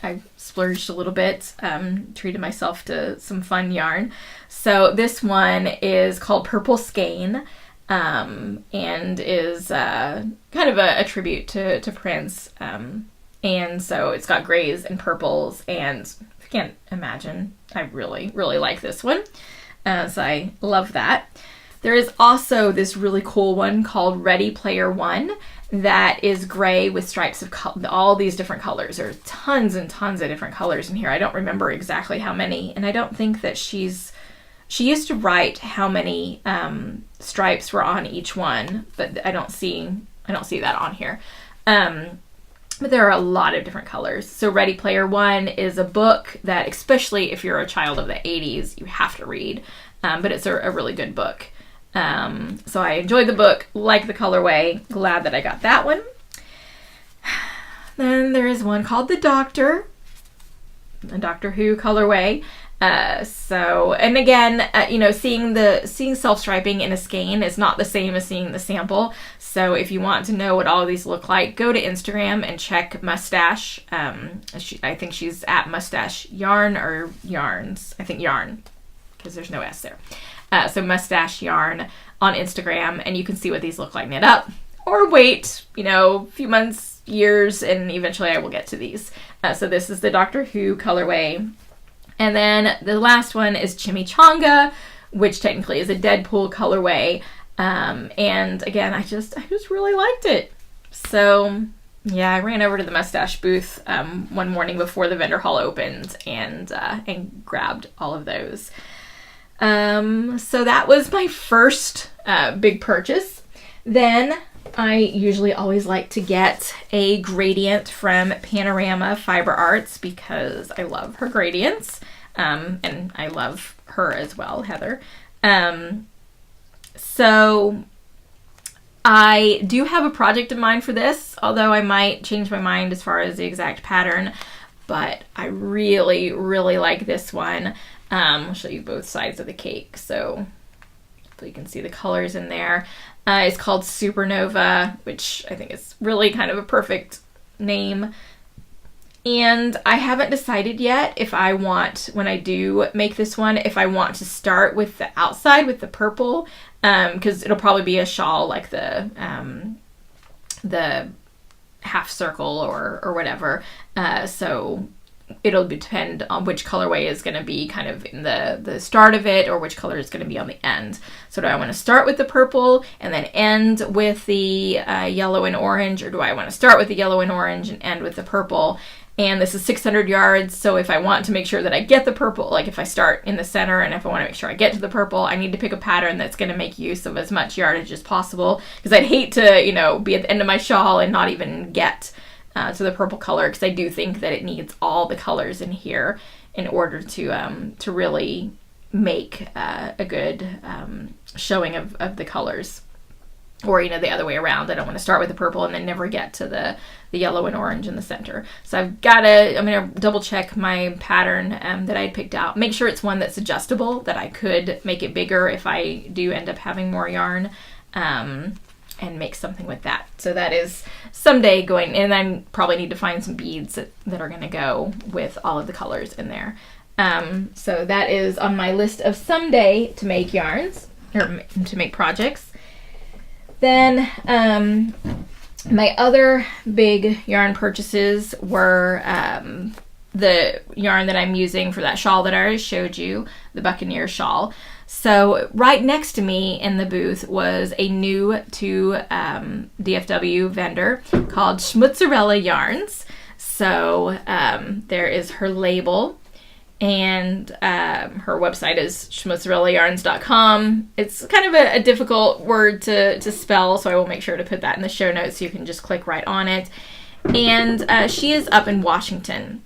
I splurged a little bit, treated myself to some fun yarn. So this one is called Purple Skein, and is kind of a tribute to Prince. And so it's got grays and purples, and I can't imagine, I really, really like this one. So I love that. There is also this really cool one called Ready Player One that is gray with stripes of all these different colors. There are tons and tons of different colors in here. I don't remember exactly how many, and I don't think that she used to write how many stripes were on each one, but I don't see that on here. But there are a lot of different colors. So Ready Player One is a book that, especially if you're a child of the 80s, you have to read. But it's a really good book. So I enjoyed the book, like the colorway, glad that I got that one. Then there is one called The Doctor, a Doctor Who colorway. And again, seeing self-striping in a skein is not the same as seeing the sample. So if you want to know what all of these look like, go to Instagram and check Mustache. I think she's at Mustache Yarn or Yarns. I think Yarn, because there's no S there. So Mustache Yarn on Instagram, and you can see what these look like knit up. Or wait, a few months, years, and eventually I will get to these. So this is the Doctor Who colorway. And then the last one is Chimichanga, which technically is a Deadpool colorway. And again, I just really liked it. So yeah, I ran over to the Mustache booth one morning before the vendor hall opened and grabbed all of those. So that was my first big purchase. Then I usually always like to get a gradient from Panorama Fiber Arts because I love her gradients. And I love her as well, Heather. So I do have a project in mind for this, although I might change my mind as far as the exact pattern, but I really, really like this one. I'll show you both sides of the cake so you can see the colors in there. It's called Supernova, which I think is really kind of a perfect name. And I haven't decided yet if I want, when I do make this one, if I want to start with the outside with the purple, because it'll probably be a shawl like the half circle or whatever. So it'll depend on which colorway is going to be kind of in the start of it, or which color is going to be on the end. So do I want to start with the purple and then end with the yellow and orange, or do I want to start with the yellow and orange and end with the purple? And this is 600 yards, so if I want to make sure that I get the purple, like if I start in the center and if I want to make sure I get to the purple, I need to pick a pattern that's going to make use of as much yardage as possible, because I'd hate to, you know, be at the end of my shawl and not even get to the purple color, because I do think that it needs all the colors in here in order to really make a good showing of the colors. Or, you know, the other way around. I don't want to start with the purple and then never get to the yellow and orange in the center. So I'm going to double check my pattern that I had picked out. Make sure it's one that's adjustable, that I could make it bigger if I do end up having more yarn, and make something with that. So that is someday going, and I probably need to find some beads that are going to go with all of the colors in there. So that is on my list of someday to make yarns, or to make projects. Then my other big yarn purchases were the yarn that I'm using for that shawl that I already showed you, the Buccaneer shawl. So right next to me in the booth was a new to DFW vendor called PLYAway Yarns. So there is her label. And her website is schmutzerellayarns.com. It's kind of a difficult word to spell, so I will make sure to put that in the show notes so you can just click right on it. And she is up in Washington.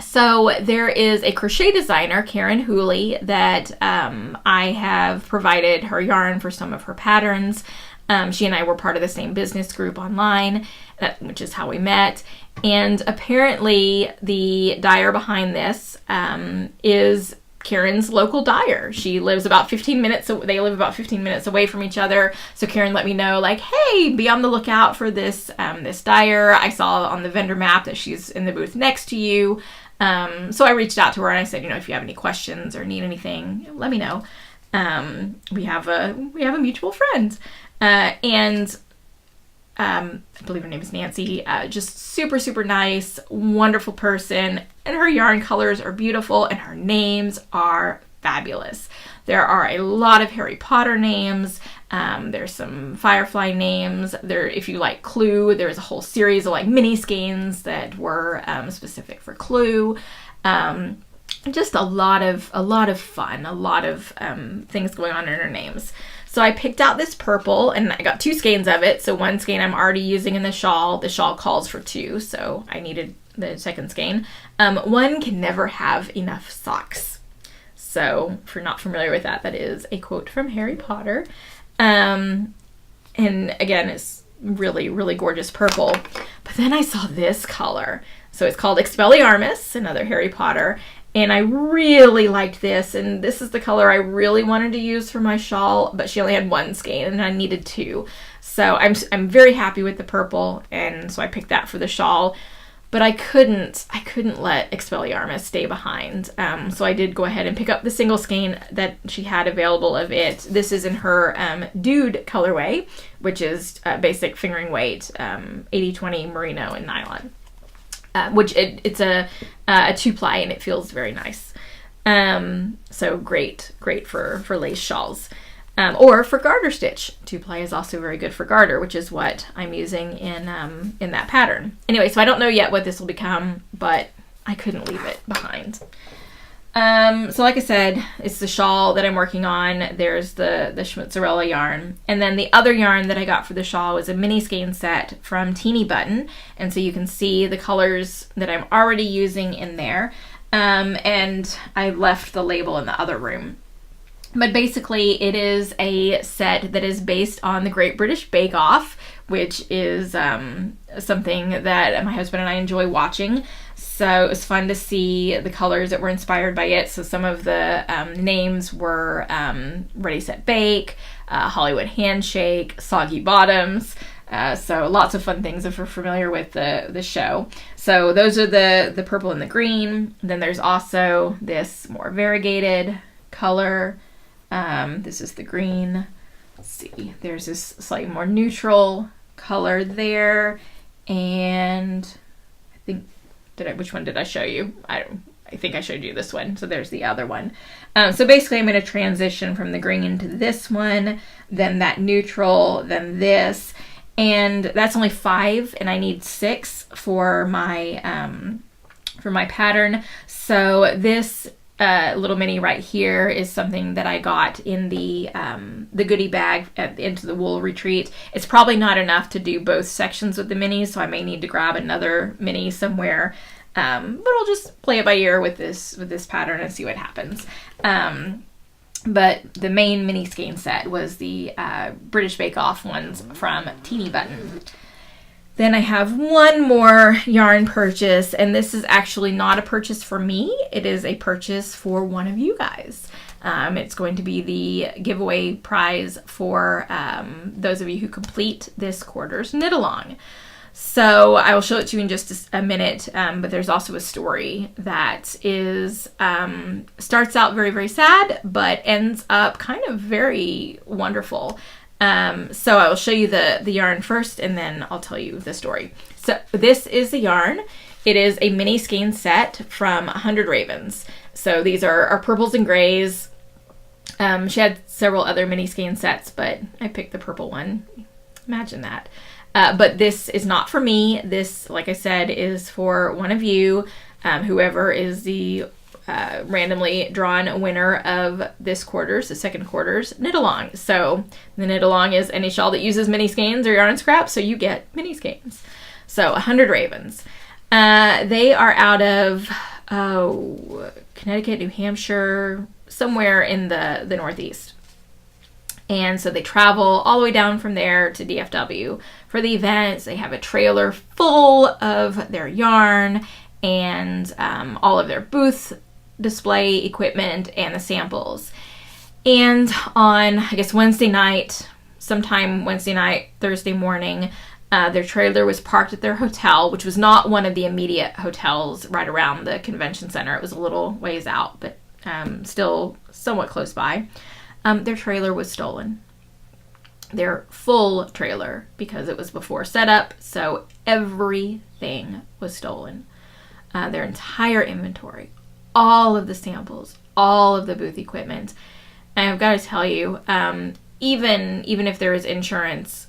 So there is a crochet designer, Karen Hooley, that I have provided her yarn for some of her patterns. She and I were part of the same business group online, which is how we met. And apparently the dyer behind this is Karen's local dyer. She lives about 15 minutes, they live about 15 minutes away from each other. So Karen let me know, like, hey, be on the lookout for this this dyer. I saw on the vendor map that she's in the booth next to you. So I reached out to her and I said, you know, if you have any questions or need anything, let me know. We have a mutual friend. I believe her name is Nancy, just super, super nice, wonderful person, and her yarn colors are beautiful, and her names are fabulous. There are a lot of Harry Potter names, there's some Firefly names, if you like Clue, there's a whole series of like mini skeins that were specific for Clue. Just a lot of fun, a lot of things going on in her names. So I picked out this purple, and I got 2 skeins of it. So one skein I'm already using in the shawl. The shawl calls for 2, so I needed the second skein. One can never have enough socks. So if you're not familiar with that, that is a quote from Harry Potter. And again, it's really, really gorgeous purple. But then I saw this color. So it's called Expelliarmus, another Harry Potter. And I really liked this, and this is the color I really wanted to use for my shawl, but she only had 1 skein and I needed 2. So I'm very happy with the purple, and so I picked that for the shawl. But I couldn't let Expelliarmus stay behind. So I did go ahead and pick up the single skein that she had available of it. This is in her Dude colorway, which is basic fingering weight, 80/20 merino and nylon. Which it's a 2-ply, and it feels very nice. So great for lace shawls. Or for garter stitch. 2-ply is also very good for garter, which is what I'm using in that pattern. Anyway, so I don't know yet what this will become, but I couldn't leave it behind. So like I said, it's the shawl that I'm working on. There's the Schmutzerella yarn. And then the other yarn that I got for the shawl was a mini skein set from Teeny Button. And so you can see the colors that I'm already using in there. and I left the label in the other room. But basically, it is a set that is based on the Great British Bake Off, which is something that my husband and I enjoy watching. So it was fun to see the colors that were inspired by it. So some of the names were Ready, Set, Bake, Hollywood Handshake, Soggy Bottoms. So lots of fun things if you're familiar with the show. So those are the purple and the green. Then there's also this more variegated color. This is the green. Let's see, there's this slightly more neutral color there, and I think which one did I show you? I think I showed you this one. So there's the other one. So basically, I'm going to transition from the green to this one, then that neutral, then this, and that's only 5, and I need 6 for my pattern. So this little mini right here is something that I got in the goodie bag at Into the Wool retreat. It's probably not enough to do both sections with the minis, so I may need to grab another mini somewhere. But I'll just play it by ear with this pattern and see what happens. But the main mini skein set was the British Bake Off ones from Teeny Button. Then I have one more yarn purchase, and this is actually not a purchase for me. It is a purchase for one of you guys. It's going to be the giveaway prize for those of you who complete this quarter's knit along. So I will show it to you in just a minute, but there's also a story that is starts out very, very sad, but ends up kind of very wonderful. So I will show you the yarn first, and then I'll tell you the story. So this is the yarn. It is a mini skein set from 100 Ravens. So these are our purples and grays. She had several other mini skein sets, but I picked the purple one. Imagine that. But this is not for me. This, like I said, is for one of you, whoever is the randomly drawn winner of this quarter's, the second quarter's knit along. So the knit along is any shawl that uses mini skeins or yarn scraps, so you get mini skeins. So 100 Ravens. They are out of Connecticut, New Hampshire, somewhere in the Northeast. And so they travel all the way down from there to DFW for the events. They have a trailer full of their yarn and all of their booth display equipment and the samples. And on, I guess, Wednesday night, sometime Wednesday night, Thursday morning, their trailer was parked at their hotel, which was not one of the immediate hotels right around the convention center. It was a little ways out, but still somewhat close by. Their trailer was stolen. Their full trailer, because it was before setup, so everything was stolen. Their entire inventory, all of the samples, all of the booth equipment. And I've got to tell you, even if there is insurance,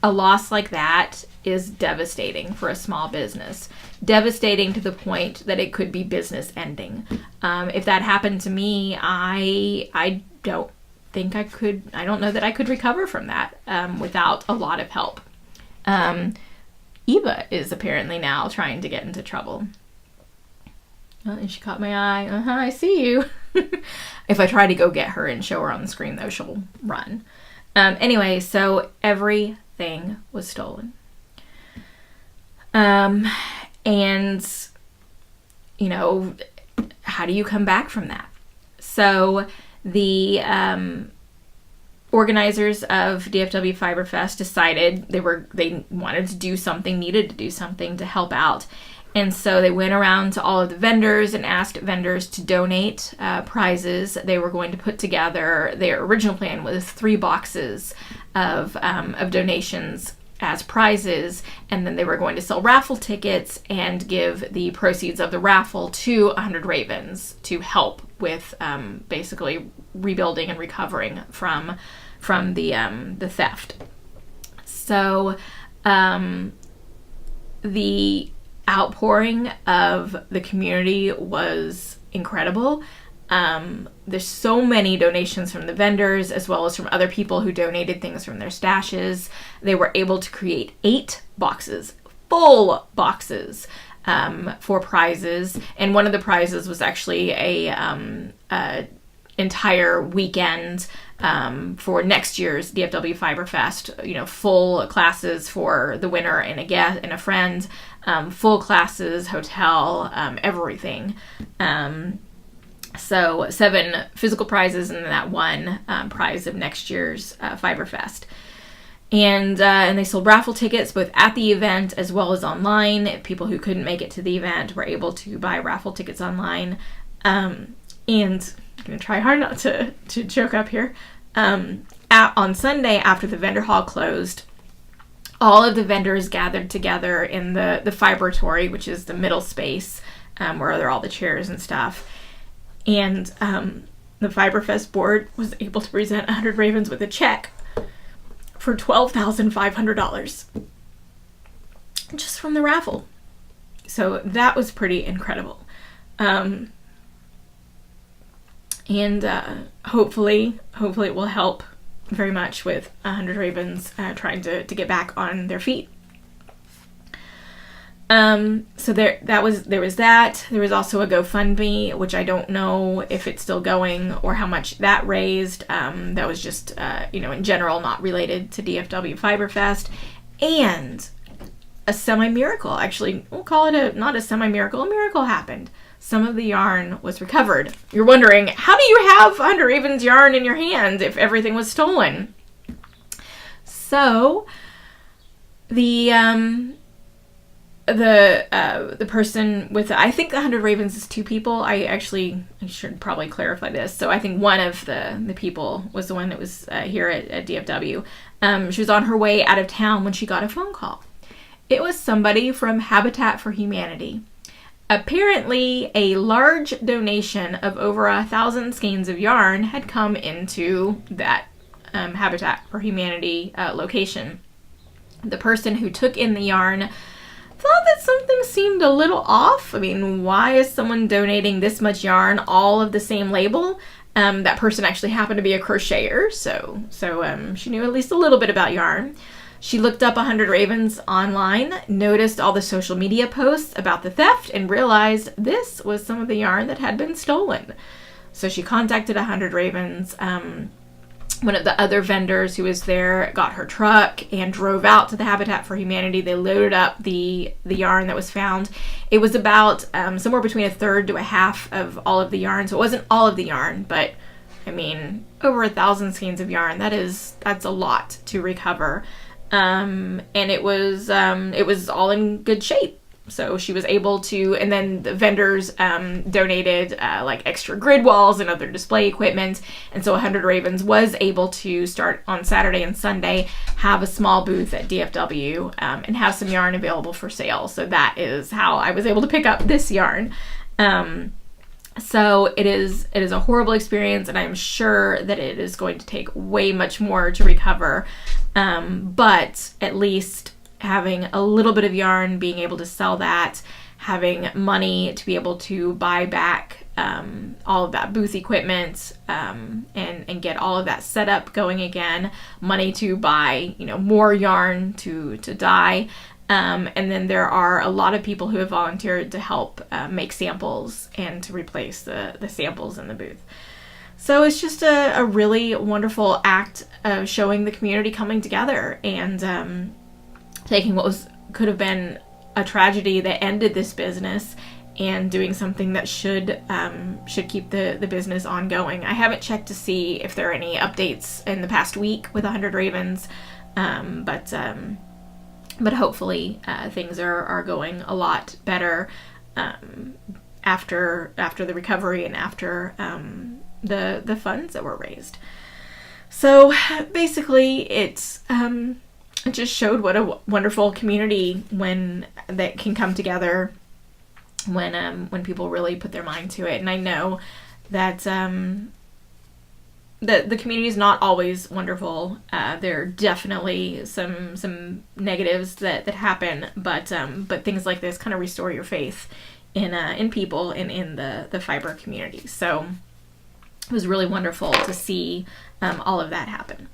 a loss like that is devastating for a small business. Devastating to the point that it could be business ending. If that happened to me, I don't think I could, I don't know that I could recover from that without a lot of help. Eva is apparently now trying to get into trouble. And she caught my eye. I see you. If I try to go get her and show her on the screen, though, she'll run. Anyway, so everything was stolen. And, you know, how do you come back from that? So the organizers of DFW Fiberfest decided they wanted to do something, needed to do something to help out. And so they went around to all of the vendors and asked vendors to donate prizes. They were going to put together, their original plan was 3 boxes of donations as prizes, and then they were going to sell raffle tickets and give the proceeds of the raffle to 100 Ravens to help with basically rebuilding and recovering from the theft. So the outpouring of the community was incredible. There's so many donations from the vendors as well as from other people who donated things from their stashes. They were able to create 8 boxes, full boxes, for prizes, and one of the prizes was actually a entire weekend for next year's DFW Fiberfest. You know, full classes for the winner and a guest and a friend, full classes, hotel, everything. So 7 physical prizes and that one prize of next year's Fiberfest. And they sold raffle tickets both at the event as well as online. People who couldn't make it to the event were able to buy raffle tickets online. And I'm going to try hard not to choke up here. On Sunday, after the vendor hall closed, all of the vendors gathered together in the Fibertory, which is the middle space where there are all the chairs and stuff. And the Fiberfest board was able to present 100 Ravens with a check for $12,500 just from the raffle. So that was pretty incredible. And hopefully it will help very much with 100 Ravens trying to get back on their feet. So there was that. There was also a GoFundMe, which I don't know if it's still going or how much that raised. That was just, in general, not related to DFW Fiberfest. And a semi-miracle. Actually, we'll call it not a semi-miracle. A miracle happened. Some of the yarn was recovered. You're wondering, how do you have 100 Ravens yarn in your hand if everything was stolen? So, the person with, I think 100 Ravens is 2 people. I should probably clarify this. So I think one of the people was the one that was here at DFW. She was on her way out of town when she got a phone call. It was somebody from Habitat for Humanity. Apparently, a large donation of over 1,000 skeins of yarn had come into that Habitat for Humanity location. The person who took in the yarn thought that something seemed a little off. I mean, why is someone donating this much yarn, all of the same label? That person actually happened to be a crocheter, so she knew at least a little bit about yarn. She looked up 100 Ravens online, noticed all the social media posts about the theft, and realized this was some of the yarn that had been stolen. So she contacted 100 Ravens. One of the other vendors who was there got her truck and drove out to the Habitat for Humanity. They loaded up the yarn that was found. It was about somewhere between a third to a half of all of the yarn. So it wasn't all of the yarn, but I mean, over 1,000 skeins of yarn. That's a lot to recover. And it was all in good shape. So she was able to, and then the vendors donated like extra grid walls and other display equipment. And so 100 Ravens was able to start on Saturday and Sunday, have a small booth at DFW and have some yarn available for sale. So that is how I was able to pick up this yarn. So it is a horrible experience, and I'm sure that it is going to take way much more to recover. But at least having a little bit of yarn, being able to sell that, having money to be able to buy back all of that booth equipment and get all of that set up going again, money to buy more yarn to dye. And then there are a lot of people who have volunteered to help make samples and to replace the samples in the booth. So it's just a really wonderful act of showing the community coming together and taking what could have been a tragedy that ended this business and doing something that should keep the business ongoing. I haven't checked to see if there are any updates in the past week with 100 Ravens, but hopefully things are going a lot better after the recovery and after the funds that were raised. So basically, it just showed what a wonderful community that can come together when people really put their mind to it. And I know that the community is not always wonderful. There are definitely some negatives that happen, but things like this kind of restore your faith in people and in the fiber community. So it was really wonderful to see all of that happen.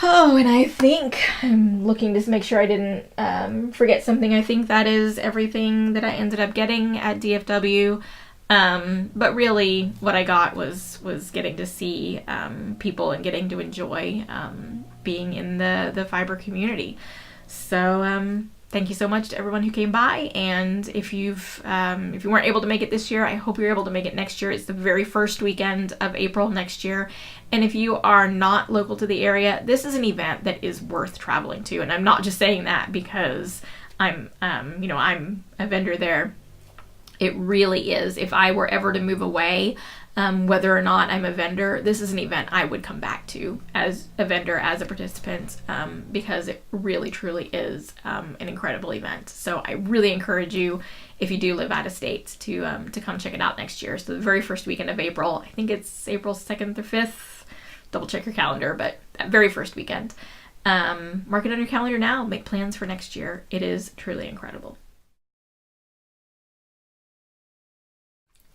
Oh, and I think I'm looking to make sure I didn't forget something. I think that is everything that I ended up getting at DFW. But really, what I got was getting to see people and getting to enjoy being in the fiber community. So thank you so much to everyone who came by. And if you weren't able to make it this year, I hope you're able to make it next year. It's the very first weekend of April next year. And if you are not local to the area, this is an event that is worth traveling to. And I'm not just saying that because I'm a vendor there. It really is. If I were ever to move away, whether or not I'm a vendor, this is an event I would come back to as a vendor, as a participant, because it really, truly is an incredible event. So I really encourage you, if you do live out of state, to come check it out next year. So the very first weekend of April, I think it's April 2nd through 5th. Double check your calendar, but that very first weekend. Mark it on your calendar now. Make plans for next year. It is truly incredible.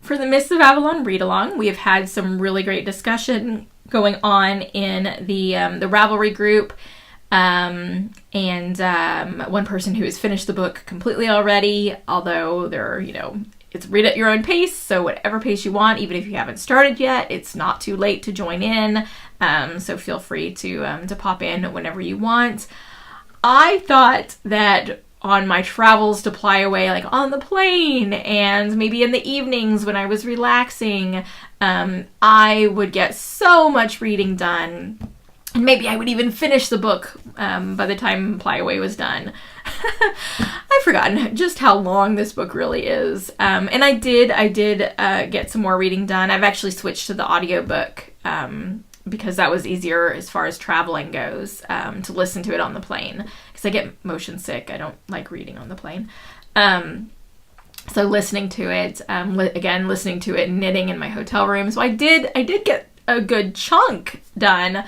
For the Mists of Avalon read-along, we have had some really great discussion going on in the Ravelry group, and one person who has finished the book completely already, although they're, it's read at your own pace, so whatever pace you want, even if you haven't started yet, it's not too late to join in, so feel free to pop in whenever you want. I thought that on my travels to PLYAway, like on the plane and maybe in the evenings when I was relaxing, I would get so much reading done. And maybe I would even finish the book by the time PLYAway was done. I've forgotten just how long this book really is. And I did get some more reading done. I've actually switched to the audiobook because that was easier as far as traveling goes, to listen to it on the plane. Because I get motion sick. I don't like reading on the plane. So listening to it, listening to it knitting in my hotel room. So I did get a good chunk done.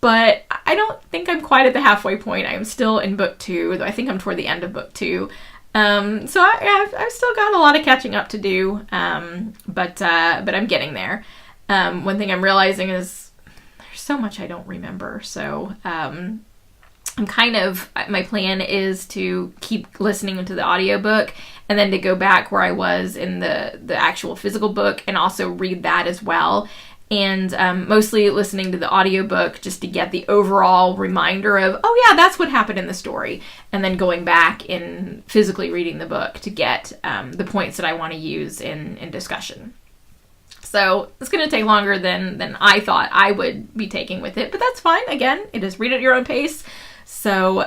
But I don't think I'm quite at the halfway point. I'm still in book 2, though I think I'm toward the end of book 2. So I've still got a lot of catching up to do, but I'm getting there. One thing I'm realizing is there's so much I don't remember. So my plan is to keep listening to the audiobook and then to go back where I was in the actual physical book and also read that as well. And mostly listening to the audiobook just to get the overall reminder of, oh yeah, that's what happened in the story. And then going back and physically reading the book to get the points that I want to use in discussion. So it's going to take longer than I thought I would be taking with it, but that's fine. Again, it is read at your own pace. So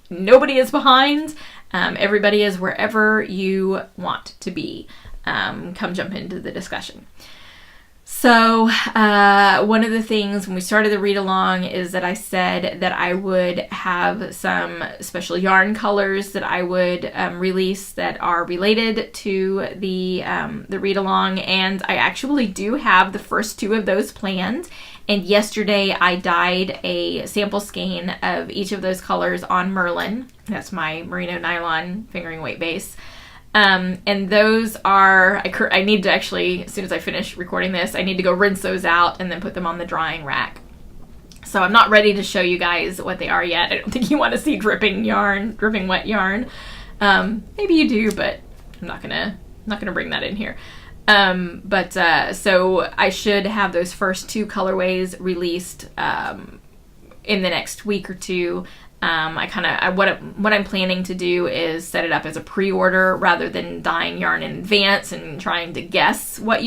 nobody is behind. Everybody is wherever you want to be. Come jump into the discussion. So one of the things when we started the read-along is that I said that I would have some special yarn colors that I would release that are related to the read-along, and I actually do have the first 2 of those planned. And yesterday I dyed a sample skein of each of those colors on Merlin. That's my merino nylon fingering weight base. And those are, I need to actually, as soon as I finish recording this, I need to go rinse those out and then put them on the drying rack. So I'm not ready to show you guys what they are yet. I don't think you want to see dripping wet yarn. Maybe you do, but I'm not gonna bring that in here. So I should have those first 2 colorways released, in the next week or 2. What I'm planning to do is set it up as a pre-order rather than dyeing yarn in advance and trying to guess what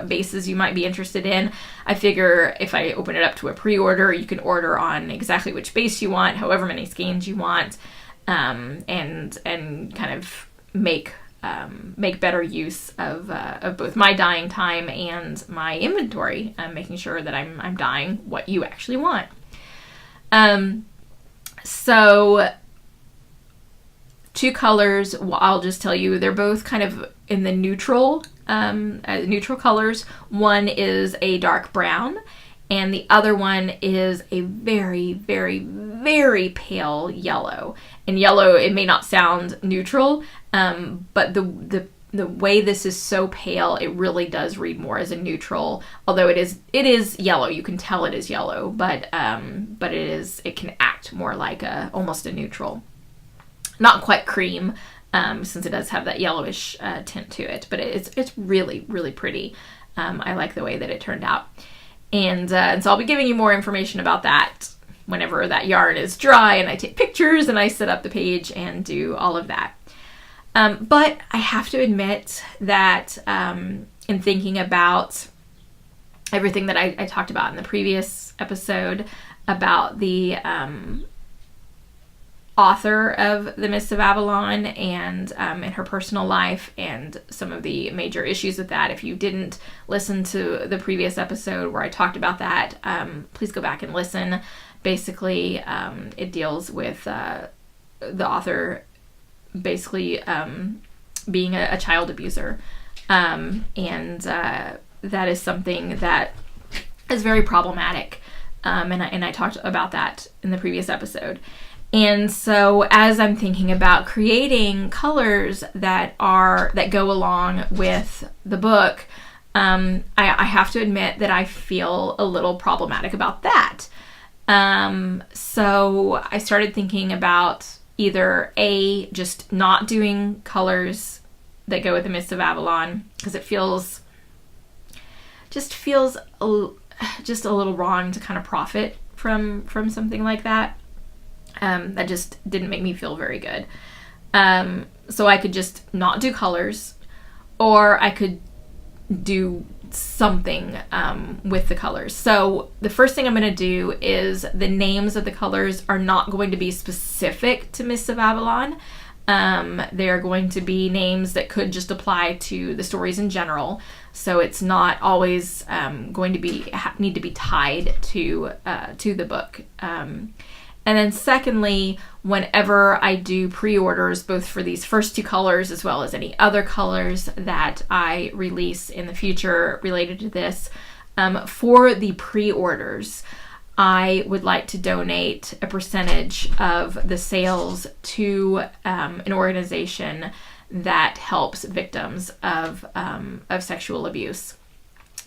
bases you might be interested in. I figure if I open it up to a pre-order, you can order on exactly which base you want, however many skeins you want, and kind of make better use of both my dyeing time and my inventory, making sure that I'm dyeing what you actually want. So 2 colors, I'll just tell you, they're both kind of in the neutral colors. One is a dark brown and the other one is a very, very, very pale yellow. And yellow, it may not sound neutral, but the the way this is so pale, it really does read more as a neutral, although it is yellow. You can tell it is yellow, but it can act more like almost a neutral. Not quite cream, since it does have that yellowish tint to it, but it's really, really pretty. I like the way that it turned out. And so I'll be giving you more information about that whenever that yarn is dry and I take pictures and I set up the page and do all of that. But I have to admit that in thinking about everything that I talked about in the previous episode about the author of The Mists of Avalon and in her personal life and some of the major issues with that. If you didn't listen to the previous episode where I talked about that, please go back and listen. Basically, it deals with the author basically being a child abuser. And that is something that is very problematic. And I talked about that in the previous episode. And so as I'm thinking about creating colors that go along with the book, I have to admit that I feel a little problematic about that. So I started thinking about either just not doing colors that go with the Mists of Avalon, because it feels a little wrong to kind of profit from something like that. That just didn't make me feel very good. So I could just not do colors, or I could do something with the colors. So the first thing I'm going to do is the names of the colors are not going to be specific to Mists of Avalon. They're going to be names that could just apply to the stories in general. So it's not always going to need to be tied to the book. And then secondly, whenever I do pre-orders, both for these first two colors as well as any other colors that I release in the future related to this, for the pre-orders, I would like to donate a percentage of the sales to an organization that helps victims of sexual abuse.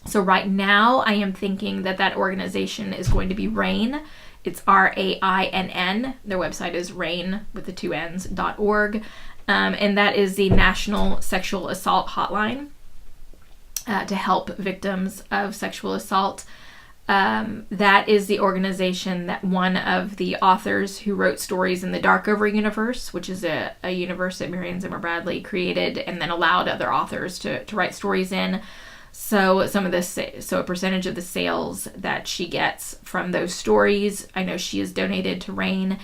So right now I am thinking that organization is going to be RAINN. It's RAINN. Their website is RAINN with the 2 N's.org. And that is the National Sexual Assault Hotline to help victims of sexual assault. That is the organization that one of the authors who wrote stories in the Darkover universe, which is a universe that Marion Zimmer Bradley created and then allowed other authors to write stories in. So a percentage of the sales that she gets from those stories, I know she has donated to RAINN.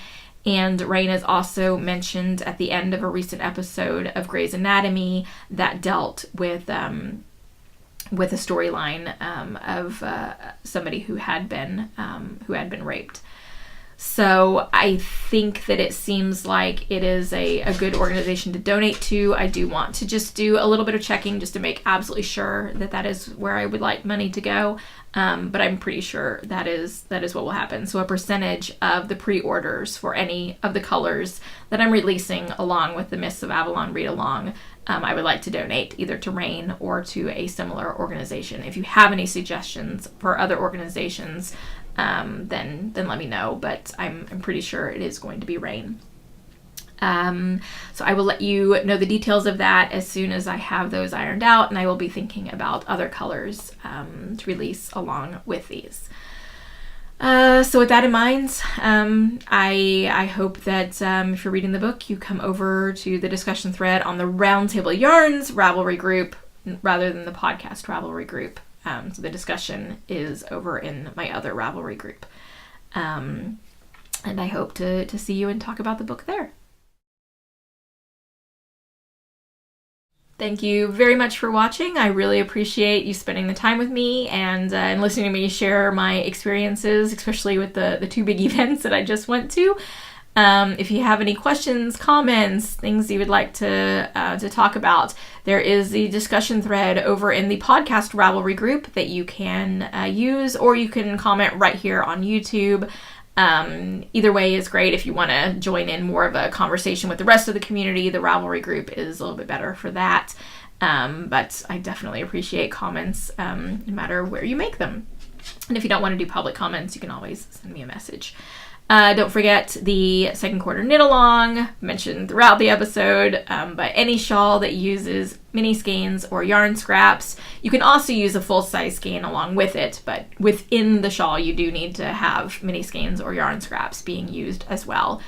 And RAINN is also mentioned at the end of a recent episode of Grey's Anatomy that dealt with a storyline of somebody who had been raped. So I think that it seems like it is a good organization to donate to. I do want to just do a little bit of checking just to make absolutely sure that is where I would like money to go. But I'm pretty sure that is what will happen. So a percentage of the pre-orders for any of the colors that I'm releasing along with the Mists of Avalon read-along, I would like to donate either to RAINN or to a similar organization. If you have any suggestions for other organizations, then let me know, but I'm pretty sure it is going to be RAINN. So I will let you know the details of that as soon as I have those ironed out, and I will be thinking about other colors to release along with these. So with that in mind, I hope that if you're reading the book, you come over to the discussion thread on the Roundtable Yarns Ravelry group rather than the podcast Ravelry group. So the discussion is over in my other Ravelry group. And I hope to see you and talk about the book there. Thank you very much for watching. I really appreciate you spending the time with me and listening to me share my experiences, especially with the two big events that I just went to. If you have any questions, comments, things you would like to talk about, there is the discussion thread over in the podcast Ravelry group that you can use, or you can comment right here on YouTube. Either way is great. If you want to join in more of a conversation with the rest of the community, the Ravelry group is a little bit better for that. But I definitely appreciate comments, no matter where you make them. And if you don't want to do public comments, you can always send me a message. Don't forget the second quarter knit along mentioned throughout the episode, but any shawl that uses mini skeins or yarn scraps, you can also use a full-size skein along with it, but within the shawl you do need to have mini skeins or yarn scraps being used as well.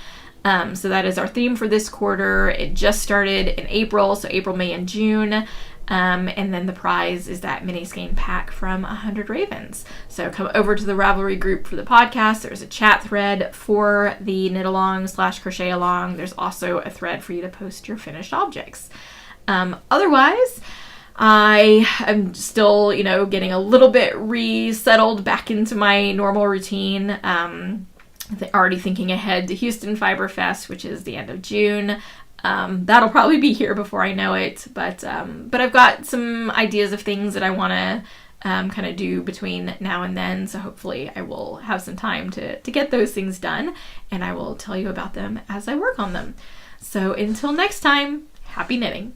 So that is our theme for this quarter. It just started in April, so April, May, and June. And then the prize is that mini skein pack from 100 Ravens. So come over to the Ravelry group for the podcast. There's a chat thread for the knit along / crochet along. There's also a thread for you to post your finished objects. Otherwise, I am still, getting a little bit resettled back into my normal routine. Already thinking ahead to Houston Fiber Fest, which is the end of June. That'll probably be here before I know it, but I've got some ideas of things that I want to kind of do between now and then, so hopefully I will have some time to get those things done, and I will tell you about them as I work on them. So until next time, happy knitting!